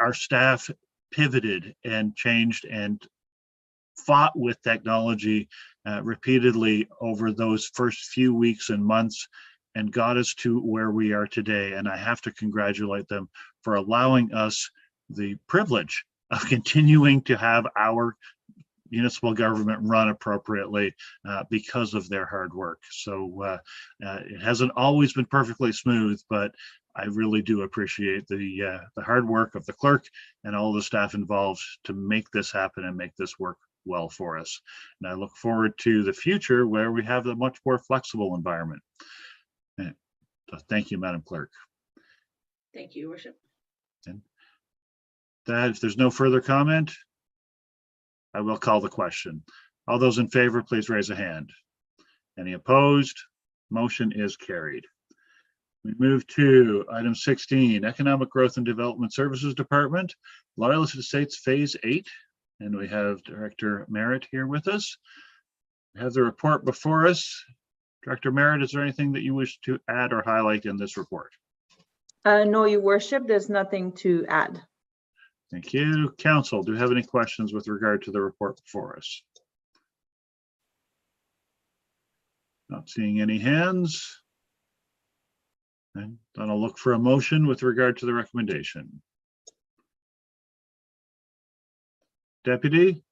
Our staff pivoted and changed and fought with technology repeatedly over those first few weeks and months, and got us to where we are today. And I have to congratulate them for allowing us the privilege of continuing to have our municipal government run appropriately because of their hard work. So it hasn't always been perfectly smooth, but I really do appreciate the hard work of the clerk and all the staff involved to make this happen and make this work well for us. And I look forward to the future where we have a much more flexible environment. So thank you, Madam Clerk. Thank you, Your Worship. And that, if there's no further comment, I will call the question. All those in favor, please raise a hand. Any opposed? Motion is carried. We move to item 16, Economic Growth and Development Services Department, Loyalist Estates Phase 8. And we have Director Merritt here with us. We have the report before us. Director Merritt, is there anything that you wish to add or highlight in this report? No, Your Worship, there's nothing to add. Thank you. Council, do you have any questions with regard to the report before us? Not seeing any hands. And then I'll look for a motion with regard to the recommendation. Deputy?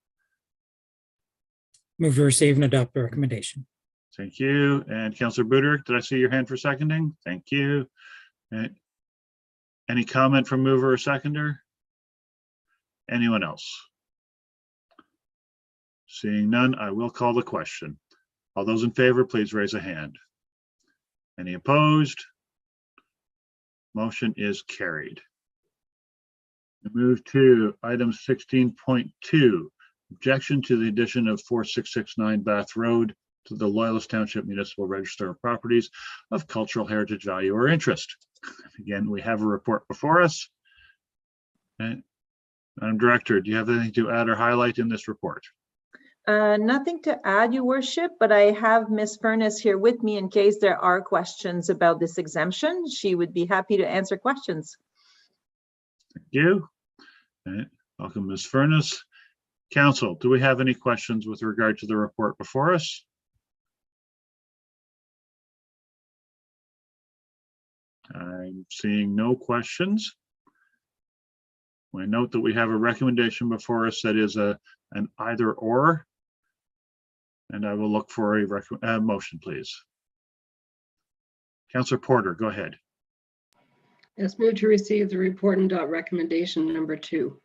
Move to receive and adopt the recommendation. Thank you. And Councillor Buder, did I see your hand for seconding? Thank you. Any comment from mover or seconder? Anyone else? Seeing none, I will call the question. All those in favor, please raise a hand. Any opposed? Motion is carried. We move to item 16.2, objection to the addition of 4669 Bath Road to the Loyalist Township Municipal Register of Properties of Cultural Heritage Value or Interest. Again, we have a report before us. Okay. Madam Director, do you have anything to add or highlight in this report? Nothing to add, Your Worship, but I have Ms. Furness here with me in case there are questions about this exemption. She would be happy to answer questions. Thank you. Okay. Welcome, Ms. Furness. Council, do we have any questions with regard to the report before us? I'm seeing no questions. We note that we have a recommendation before us that is an either or, and I will look for a motion, please. Councillor Porter, go ahead. Yes, move to receive the report and adopt recommendation number 2.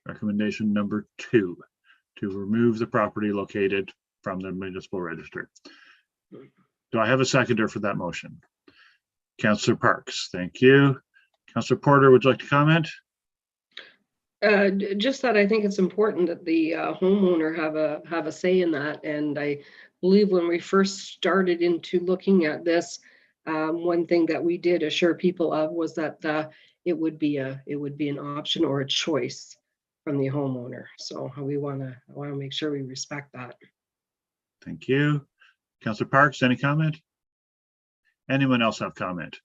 Recommendation number 2, to remove the property located from the municipal register. Do I have a seconder for that motion? Councillor Parks, thank you. Councillor Porter, would you like to comment? Just that I think it's important that the homeowner have a say in that. And I believe when we first started into looking at this, one thing that we did assure people of was that it would be an option or a choice from the homeowner. So I want to make sure we respect that. Thank you. Councillor Parks, any comment? Anyone else have comment?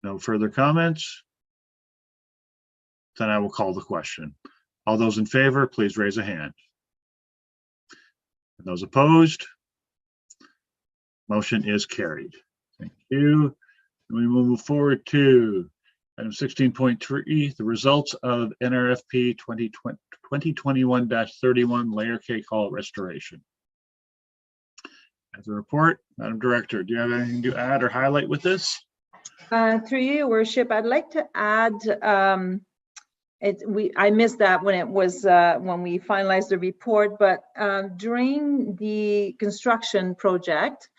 No further comments? Then I will call the question. All those in favor, please raise a hand. And those opposed? Motion is carried. Thank you. And we will move forward to item 16.3, the results of NRFP 2021-31 layer cake hall restoration. As a report, Madam Director, do you have anything to add or highlight with this? Through you, Your Worship, I'd like to add, I missed that when it was when we finalized the report, but during the construction project,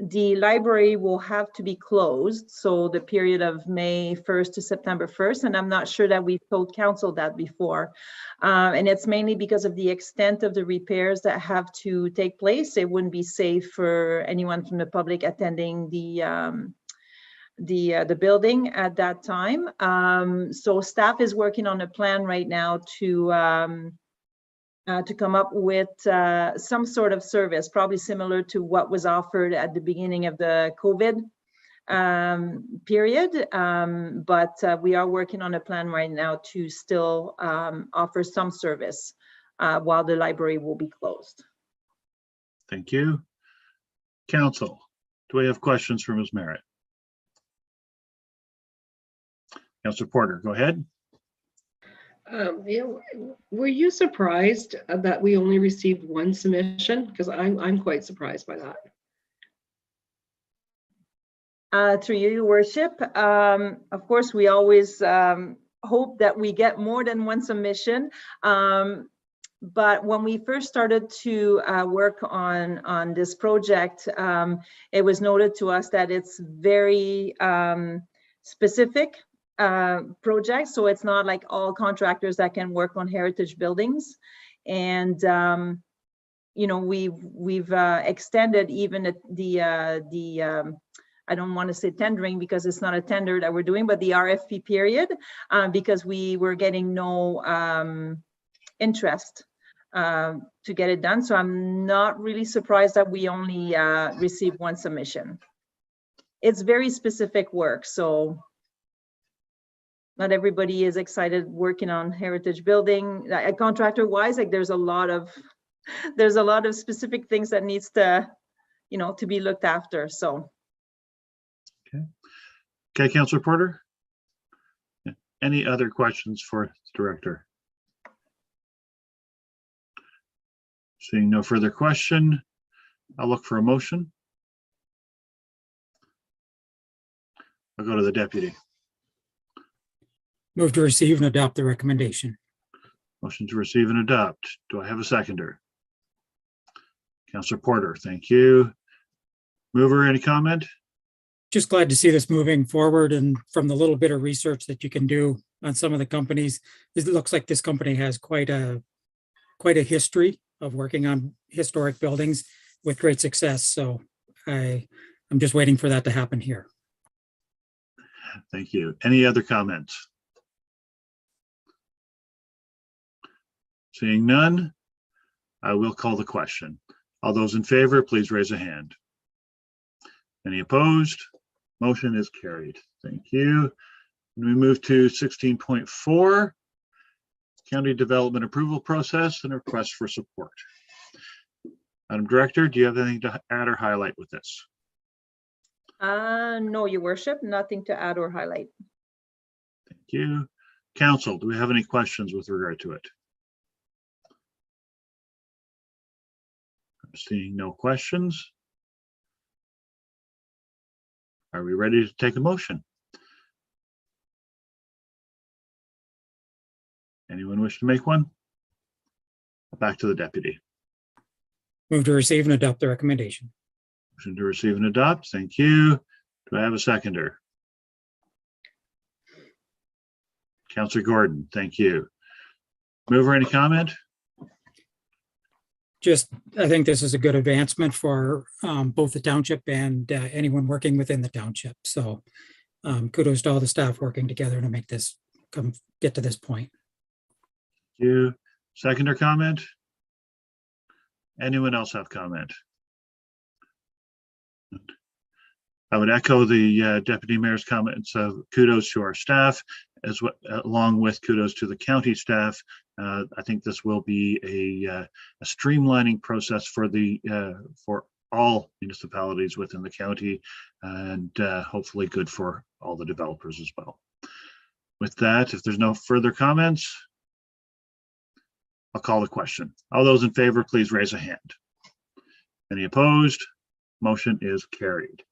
the library will have to be closed. So the period of May 1st to September 1st, and I'm not sure that we've told council that before. And it's mainly because of the extent of the repairs that have to take place. It wouldn't be safe for anyone from the public attending the building at that time. So staff is working on a plan right now to come up with some sort of service, probably similar to what was offered at the beginning of the COVID period. But we are working on a plan right now to still offer some service while the library will be closed. Thank you. Council, do we have questions for Ms. Merritt? Councillor Porter, go ahead. Were you surprised that we only received one submission? Because I'm quite surprised by that. Through you, Your Worship. Of course, we always hope that we get more than one submission. But when we first started to work on this project, it was noted to us that it's very specific project. So it's not like all contractors that can work on heritage buildings. And you know, we've extended even the I don't want to say tendering because it's not a tender that we're doing, but the RFP period, because we were getting no interest to get it done. So I'm not really surprised that we only received one submission. It's very specific work, so not everybody is excited working on heritage building. Contractor wise, like there's a lot of specific things that needs to, you know, to be looked after. So. Okay, Councillor Porter. Any other questions for the director? Seeing no further question, I'll look for a motion. I'll go to the deputy. Move to receive and adopt the recommendation. Motion to receive and adopt. Do I have a seconder? Councillor Porter, thank you. Mover, any comment? Just glad to see this moving forward, and from the little bit of research that you can do on some of the companies, it looks like this company has quite a history of working on historic buildings with great success. So I'm just waiting for that to happen here. Thank you. Any other comments? Seeing none, I will call the question. All those in favor, please raise a hand. Any opposed? Motion is carried. Thank you. And we move to 16.4, County Development Approval Process and Request for Support. Madam Director, do you have anything to add or highlight with this? No, Your Worship, nothing to add or highlight. Thank you. Council, do we have any questions with regard to it? I'm seeing no questions. Are we ready to take a motion? Anyone wish to make one? Back to the deputy. Move to receive and adopt the recommendation. Motion to receive and adopt. Thank you. Do I have a seconder? Councillor Gordon, thank you. Mover, any comment? Just, I think this is a good advancement for both the township and anyone working within the township. So kudos to all the staff working together to make this get to this point. Thank you. Seconder comment? Anyone else have comment? I would echo the Deputy Mayor's comments of kudos to our staff, as well, along with kudos to the county staff. I think this will be a streamlining process for all municipalities within the county, and hopefully good for all the developers as well. With that, if there's no further comments, I'll call the question. All those in favor, please raise a hand. Any opposed? Motion is carried.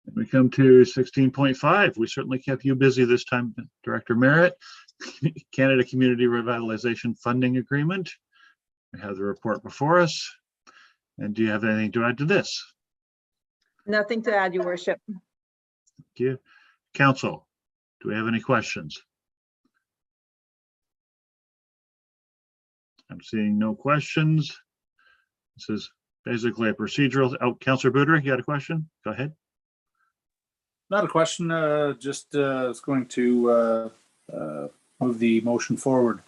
And we come to 16.5. We certainly kept you busy this time, Director Merritt. Canada Community Revitalization Funding Agreement. We have the report before us. And do you have anything to add to this? Nothing to add, Your Worship. Thank you. Council, do we have any questions? I'm seeing no questions. This is basically a procedural. Oh, Councillor Boudreau, you got a question? Go ahead. Not a question, just it's going to move the motion forward.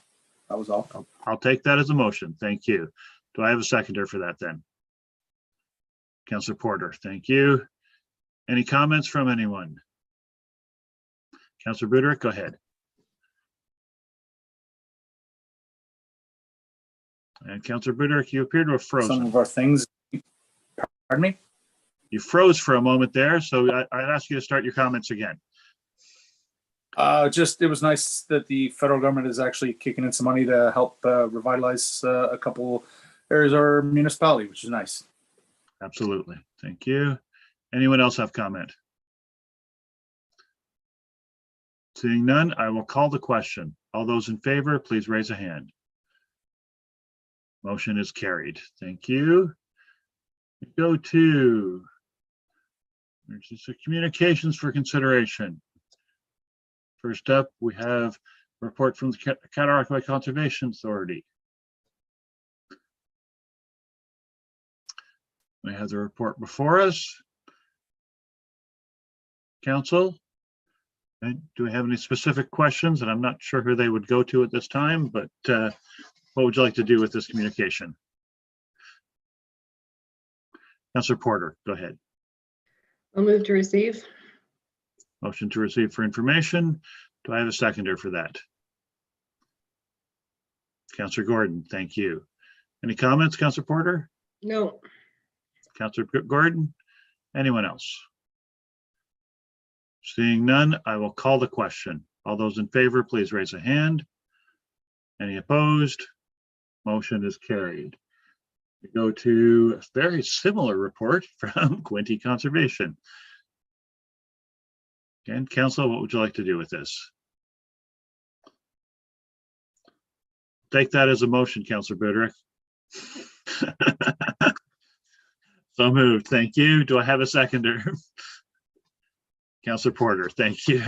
That was all. I'll take that as a motion. Thank you. Do I have a seconder for that then? Councillor Porter, thank you. Any comments from anyone? Councillor Boudreau, go ahead. And Councillor Boudreau, you appear to have frozen. Some of our things, pardon me? You froze for a moment there, so I'd ask you to start your comments again. Just, it was nice that the federal government is actually kicking in some money to help revitalize a couple areas of our municipality, which is nice. Absolutely. Thank you. Anyone else have comment? Seeing none, I will call the question. All those in favor, please raise a hand. Motion is carried. Thank you. We go to communications for consideration. First up, we have a report from the Cataract Bay Conservation Authority. We have the report before us. Council, do we have any specific questions? And I'm not sure who they would go to at this time, but what would you like to do with this communication? Councillor Porter, go ahead. I'll move to receive. Motion to receive for information. Do I have a seconder for that? Councillor Gordon, thank you. Any comments, Councillor Porter? No. Councillor Gordon? Anyone else? Seeing none, I will call the question. All those in favor, please raise a hand. Any opposed? Motion is carried. We go to a very similar report from Quinte Conservation. Again, Council, what would you like to do with this? Take that as a motion, Councillor Buderick. So moved. Thank you. Do I have a seconder? Councillor Porter, thank you.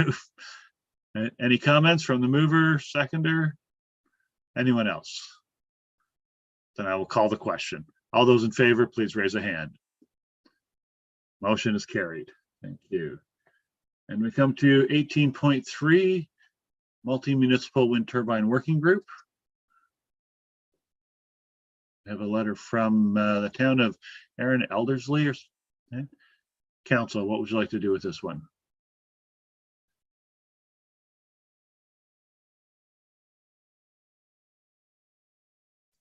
Any comments from the mover, seconder? Anyone else? Then I will call the question. All those in favor, please raise a hand. Motion is carried. Thank you. And we come to 18.3, Multi-Municipal Wind Turbine Working Group. We have a letter from the town of Aaron Eldersley. Okay. Council, what would you like to do with this one?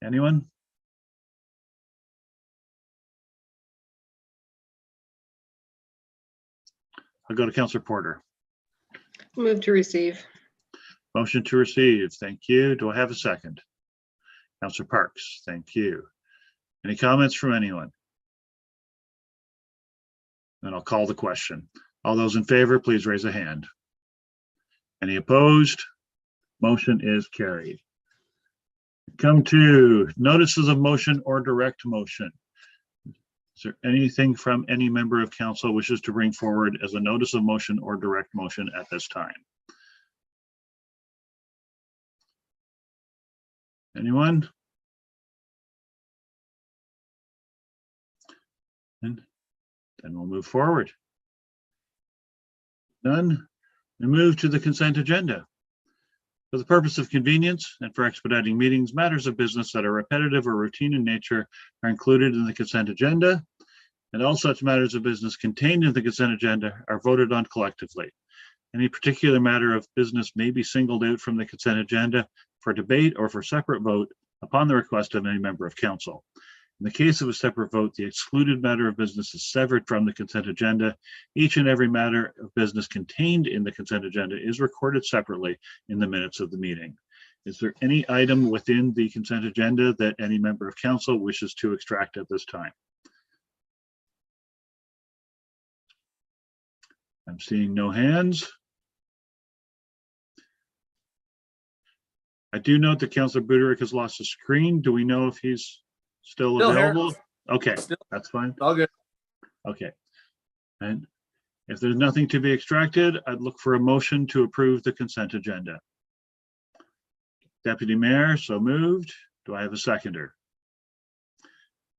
Anyone? I'll go to Councillor Porter. Move to receive. Motion to receive. Thank you. Do I have a second? Councillor Parks, thank you. Any comments from anyone? Then I'll call the question. All those in favor, please raise a hand. Any opposed? Motion is carried. Come to notices of motion or direct motion. Is there anything from any member of council wishes to bring forward as a notice of motion or direct motion at this time? Anyone? And then we'll move forward. None. We move to the consent agenda. For the purpose of convenience and for expediting meetings, matters of business that are repetitive or routine in nature are included in the consent agenda, and all such matters of business contained in the consent agenda are voted on collectively. Any particular matter of business may be singled out from the consent agenda for debate or for separate vote upon the request of any member of council. In the case of a separate vote, the excluded matter of business is severed from the consent agenda. Each and every matter of business contained in the consent agenda is recorded separately in the minutes of the meeting. Is there any item within the consent agenda that any member of council wishes to extract at this time? I'm seeing no hands. I do note that Councillor Buderick has lost his screen. Do we know if he's still available? Here. Okay, Still. that's fine. All good. Okay. And if there's nothing to be extracted, I'd look for a motion to approve the consent agenda. Deputy Mayor, so moved. Do I have a seconder?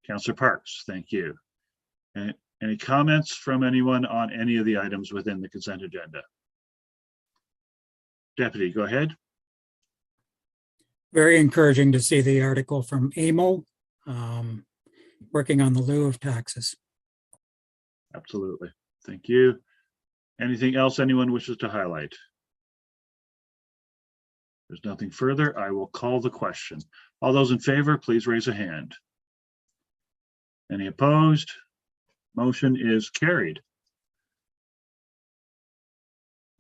Councillor Parks, thank you. And any comments from anyone on any of the items within the consent agenda? Deputy, go ahead. Very encouraging to see the article from AMO working on the lieu of taxes. Absolutely. Thank you. Anything else anyone wishes to highlight? There's nothing further. I will call the question. All those in favor, please raise a hand. Any opposed? Motion is carried.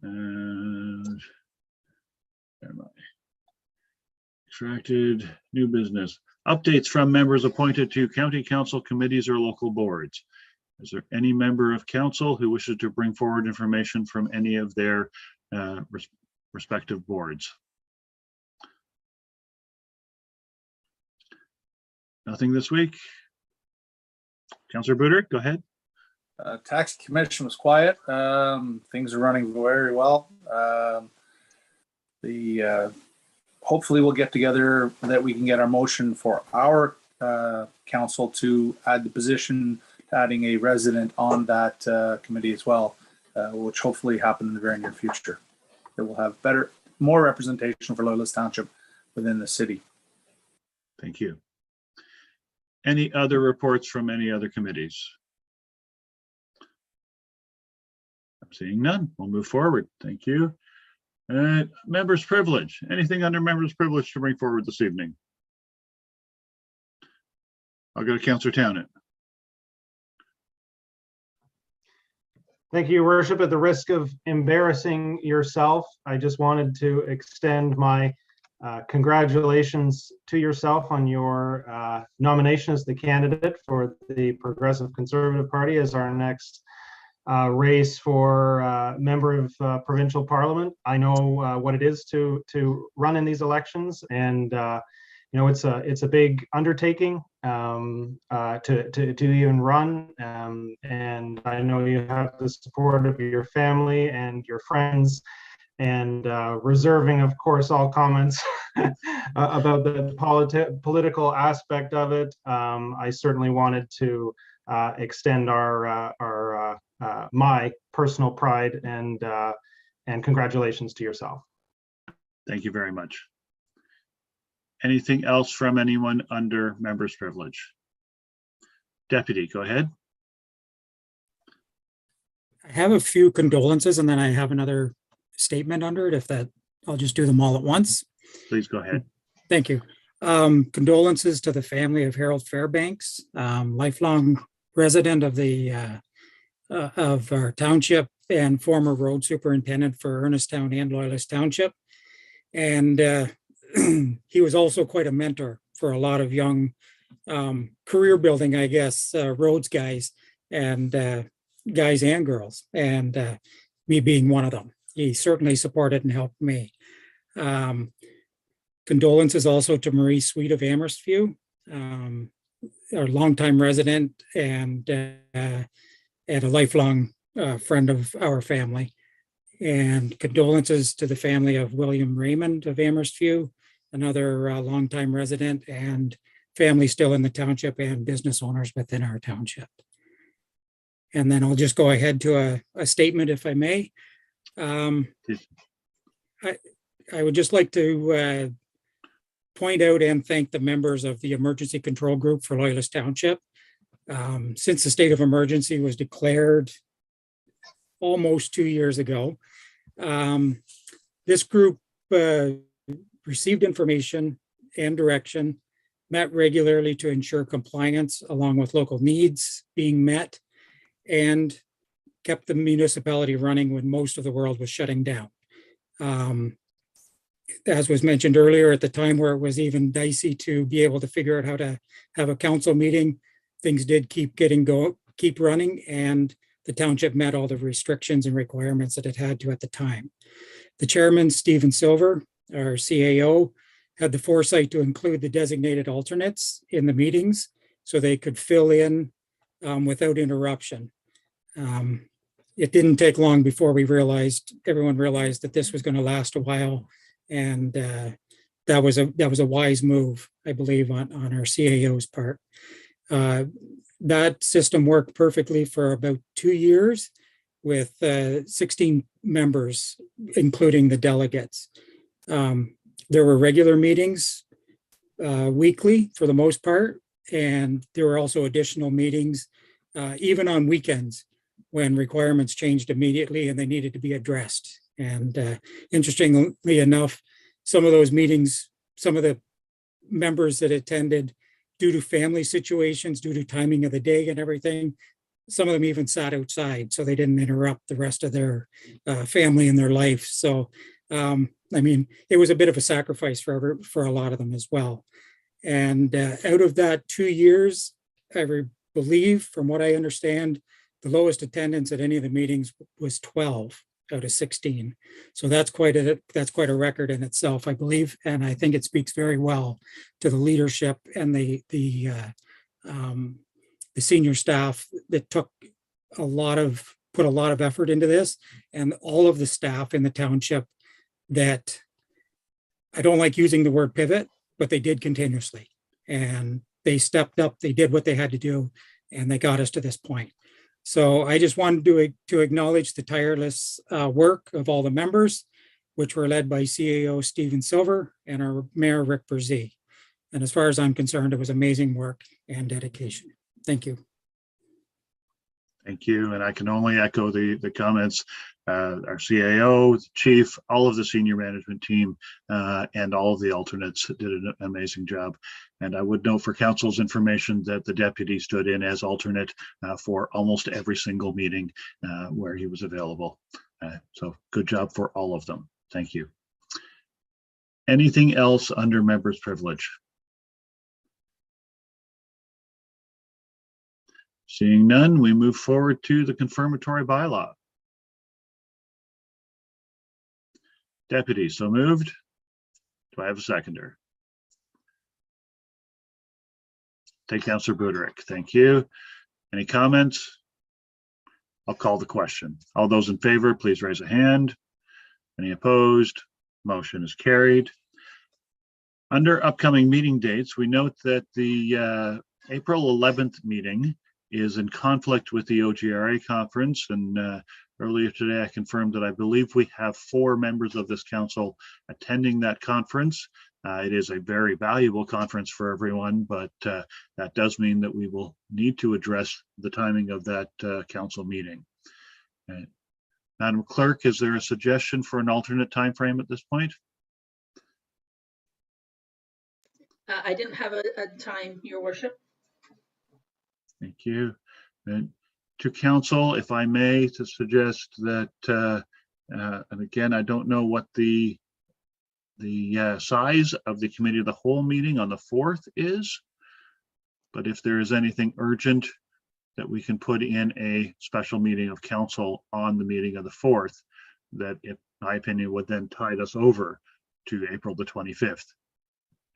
And never mind. Extracted new business. Updates from members appointed to county council committees or local boards. Is there any member of council who wishes to bring forward information from any of their respective boards? Nothing this week. Councillor Budert, go ahead. Tax commission was quiet. Things are running very well. Hopefully we'll get together that we can get our motion for our council to add the position, adding a resident on that committee as well, which hopefully happen in the very near future. It will have more representation for Loyalist Township within the city. Thank you. Any other reports from any other committees? I'm seeing none. We'll move forward. Thank you. Members' privilege. Anything under members' privilege to bring forward this evening? I'll go to Councillor Townend. Thank you, Your Worship. At the risk of embarrassing yourself, I just wanted to extend my congratulations to yourself on your nomination as the candidate for the Progressive Conservative Party as our next race for member of provincial parliament. I know what it is to run in these elections, and you know, it's a big undertaking to even run, and I know you have the support of your family and your friends, and reserving, of course, all comments about the political aspect of it. I certainly wanted to extend my personal pride and congratulations to yourself. Thank you very much. Anything else from anyone under members' privilege? Deputy, go ahead. I have a few condolences and then I have another statement under it. If that, I'll just do them all at once. Please go ahead. Thank you. Condolences to the family of Harold Fairbanks, lifelong resident of our township and former road superintendent for Ernestown and Loyalist Township. And he was also quite a mentor for a lot of young career building, I guess, roads guys and guys and girls, and me being one of them. He certainly supported and helped me. Condolences also to Marie Sweet of Amherstview, our longtime resident and a lifelong friend of our family. And condolences to the family of William Raymond of Amherstview, another longtime resident and family still in the township and business owners within our township. And then I'll just go ahead to a statement, if I may. I would just like to point out and thank the members of the Emergency Control Group for Loyalist Township. Since the state of emergency was declared almost 2 years ago, this group received information and direction, met regularly to ensure compliance along with local needs being met, and kept the municipality running when most of the world was shutting down. As was mentioned earlier, at the time where it was even dicey to be able to figure out how to have a council meeting, things did keep running, and the township met all the restrictions and requirements that it had to at the time. The chairman, Stephen Silver, our CAO, had the foresight to include the designated alternates in the meetings so they could fill in without interruption. It didn't take long before everyone realized that this was going to last a while, and that was a wise move, I believe, on our CAO's part. That system worked perfectly for about 2 years with 16 members, including the delegates. There were regular meetings weekly for the most part, and there were also additional meetings even on weekends when requirements changed immediately and they needed to be addressed. And interestingly enough, some of those meetings, some of the members that attended, due to family situations, due to timing of the day and everything, some of them even sat outside so they didn't interrupt the rest of their family and their life. So, I mean, it was a bit of a sacrifice for a lot of them as well. And out of that 2 years, I believe, from what I understand, the lowest attendance at any of the meetings was 12 out of 16. So that's quite a record in itself, I believe, and I think it speaks very well to the leadership and the senior staff that put a lot of effort into this, and all of the staff in the township that, I don't like using the word pivot, but they did continuously, and they stepped up, they did what they had to do, and they got us to this point. So I just wanted to acknowledge the tireless work of all the members, which were led by CAO Stephen Silver and our Mayor Rick Berzee. And as far as I'm concerned, it was amazing work and dedication. Thank you. Thank you. And I can only echo the comments. Our CAO, the chief, all of the senior management team, and all of the alternates did an amazing job. And I would note for council's information that the deputy stood in as alternate for almost every single meeting where he was available. So good job for all of them. Thank you. Anything else under members' privilege? Seeing none, we move forward to the confirmatory bylaw. Deputy, so moved. Do I have a seconder? Take Councillor Buderick. Thank you. Any comments? I'll call the question. All those in favor, please raise a hand. Any opposed? Motion is carried. Under upcoming meeting dates, we note that the April 11th meeting is in conflict with the OGRA conference, and earlier today I confirmed that I believe we have 4 members of this council attending that conference. It is a very valuable conference for everyone, but that does mean that we will need to address the timing of that council meeting. Madam Clerk, is there a suggestion for an alternate time frame at this point? I didn't have a time, Your Worship. Thank you. And to council, if I may, to suggest that, and again, I don't know what the size of the committee of the whole meeting on the 4th is, but if there is anything urgent that we can put in a special meeting of council on the meeting of the 4th, that, in my opinion, would then tide us over to April the 25th,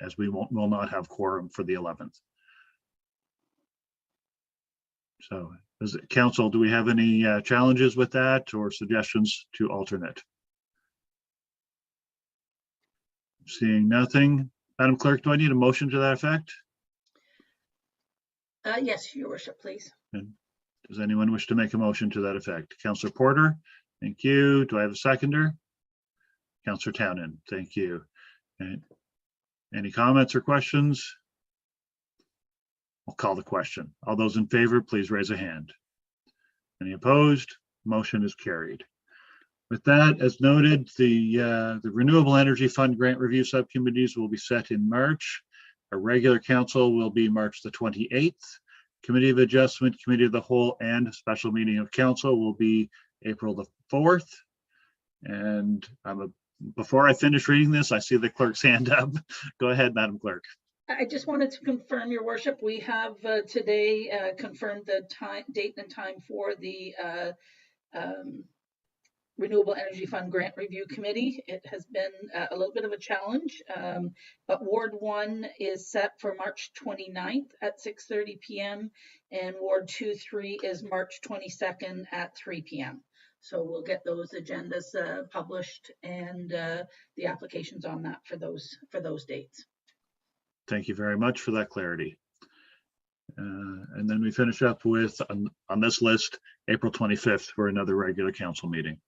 as we will not have quorum for the 11th. So, as council, do we have any challenges with that or suggestions to alternate? Seeing nothing. Madam Clerk, do I need a motion to that effect? Yes, Your Worship, please. And does anyone wish to make a motion to that effect? Councillor Porter, thank you. Do I have a seconder? Councillor Townend, thank you. And any comments or questions? I'll call the question. All those in favor, please raise a hand. Any opposed? Motion is carried. With that, as noted, the Renewable Energy Fund Grant Review Subcommittees will be set in March. Our regular council will be March the 28th. Committee of Adjustment, Committee of the Whole, and Special Meeting of Council will be April the 4th. And before I finish reading this, I see the clerk's hand up. Go ahead, Madam Clerk. I just wanted to confirm, Your Worship, we have today confirmed the date and time for the Renewable Energy Fund Grant Review Committee. It has been a little bit of a challenge, but Ward 1 is set for March 29th at 6:30 p.m. and Ward 2-3 is March 22nd at 3 p.m. So we'll get those agendas published and the applications on that for those dates. Thank you very much for that clarity. And then we finish up with, on this list, April 25th for another regular council meeting.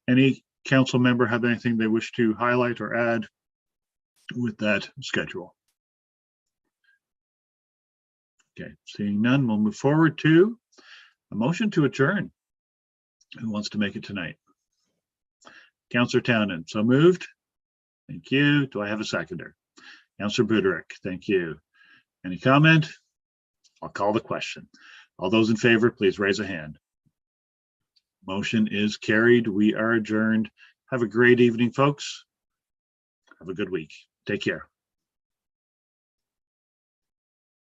Any council member have anything they wish to highlight or add with that schedule? Okay, seeing none, we'll move forward to a motion to adjourn. Who wants to make it tonight? Councillor Townend, so moved. Thank you. Do I have a seconder? Councillor Buderick, thank you. Any comment? I'll call the question. All those in favor, please raise a hand. Motion is carried. We are adjourned. Have a great evening, folks. Have a good week. Take care.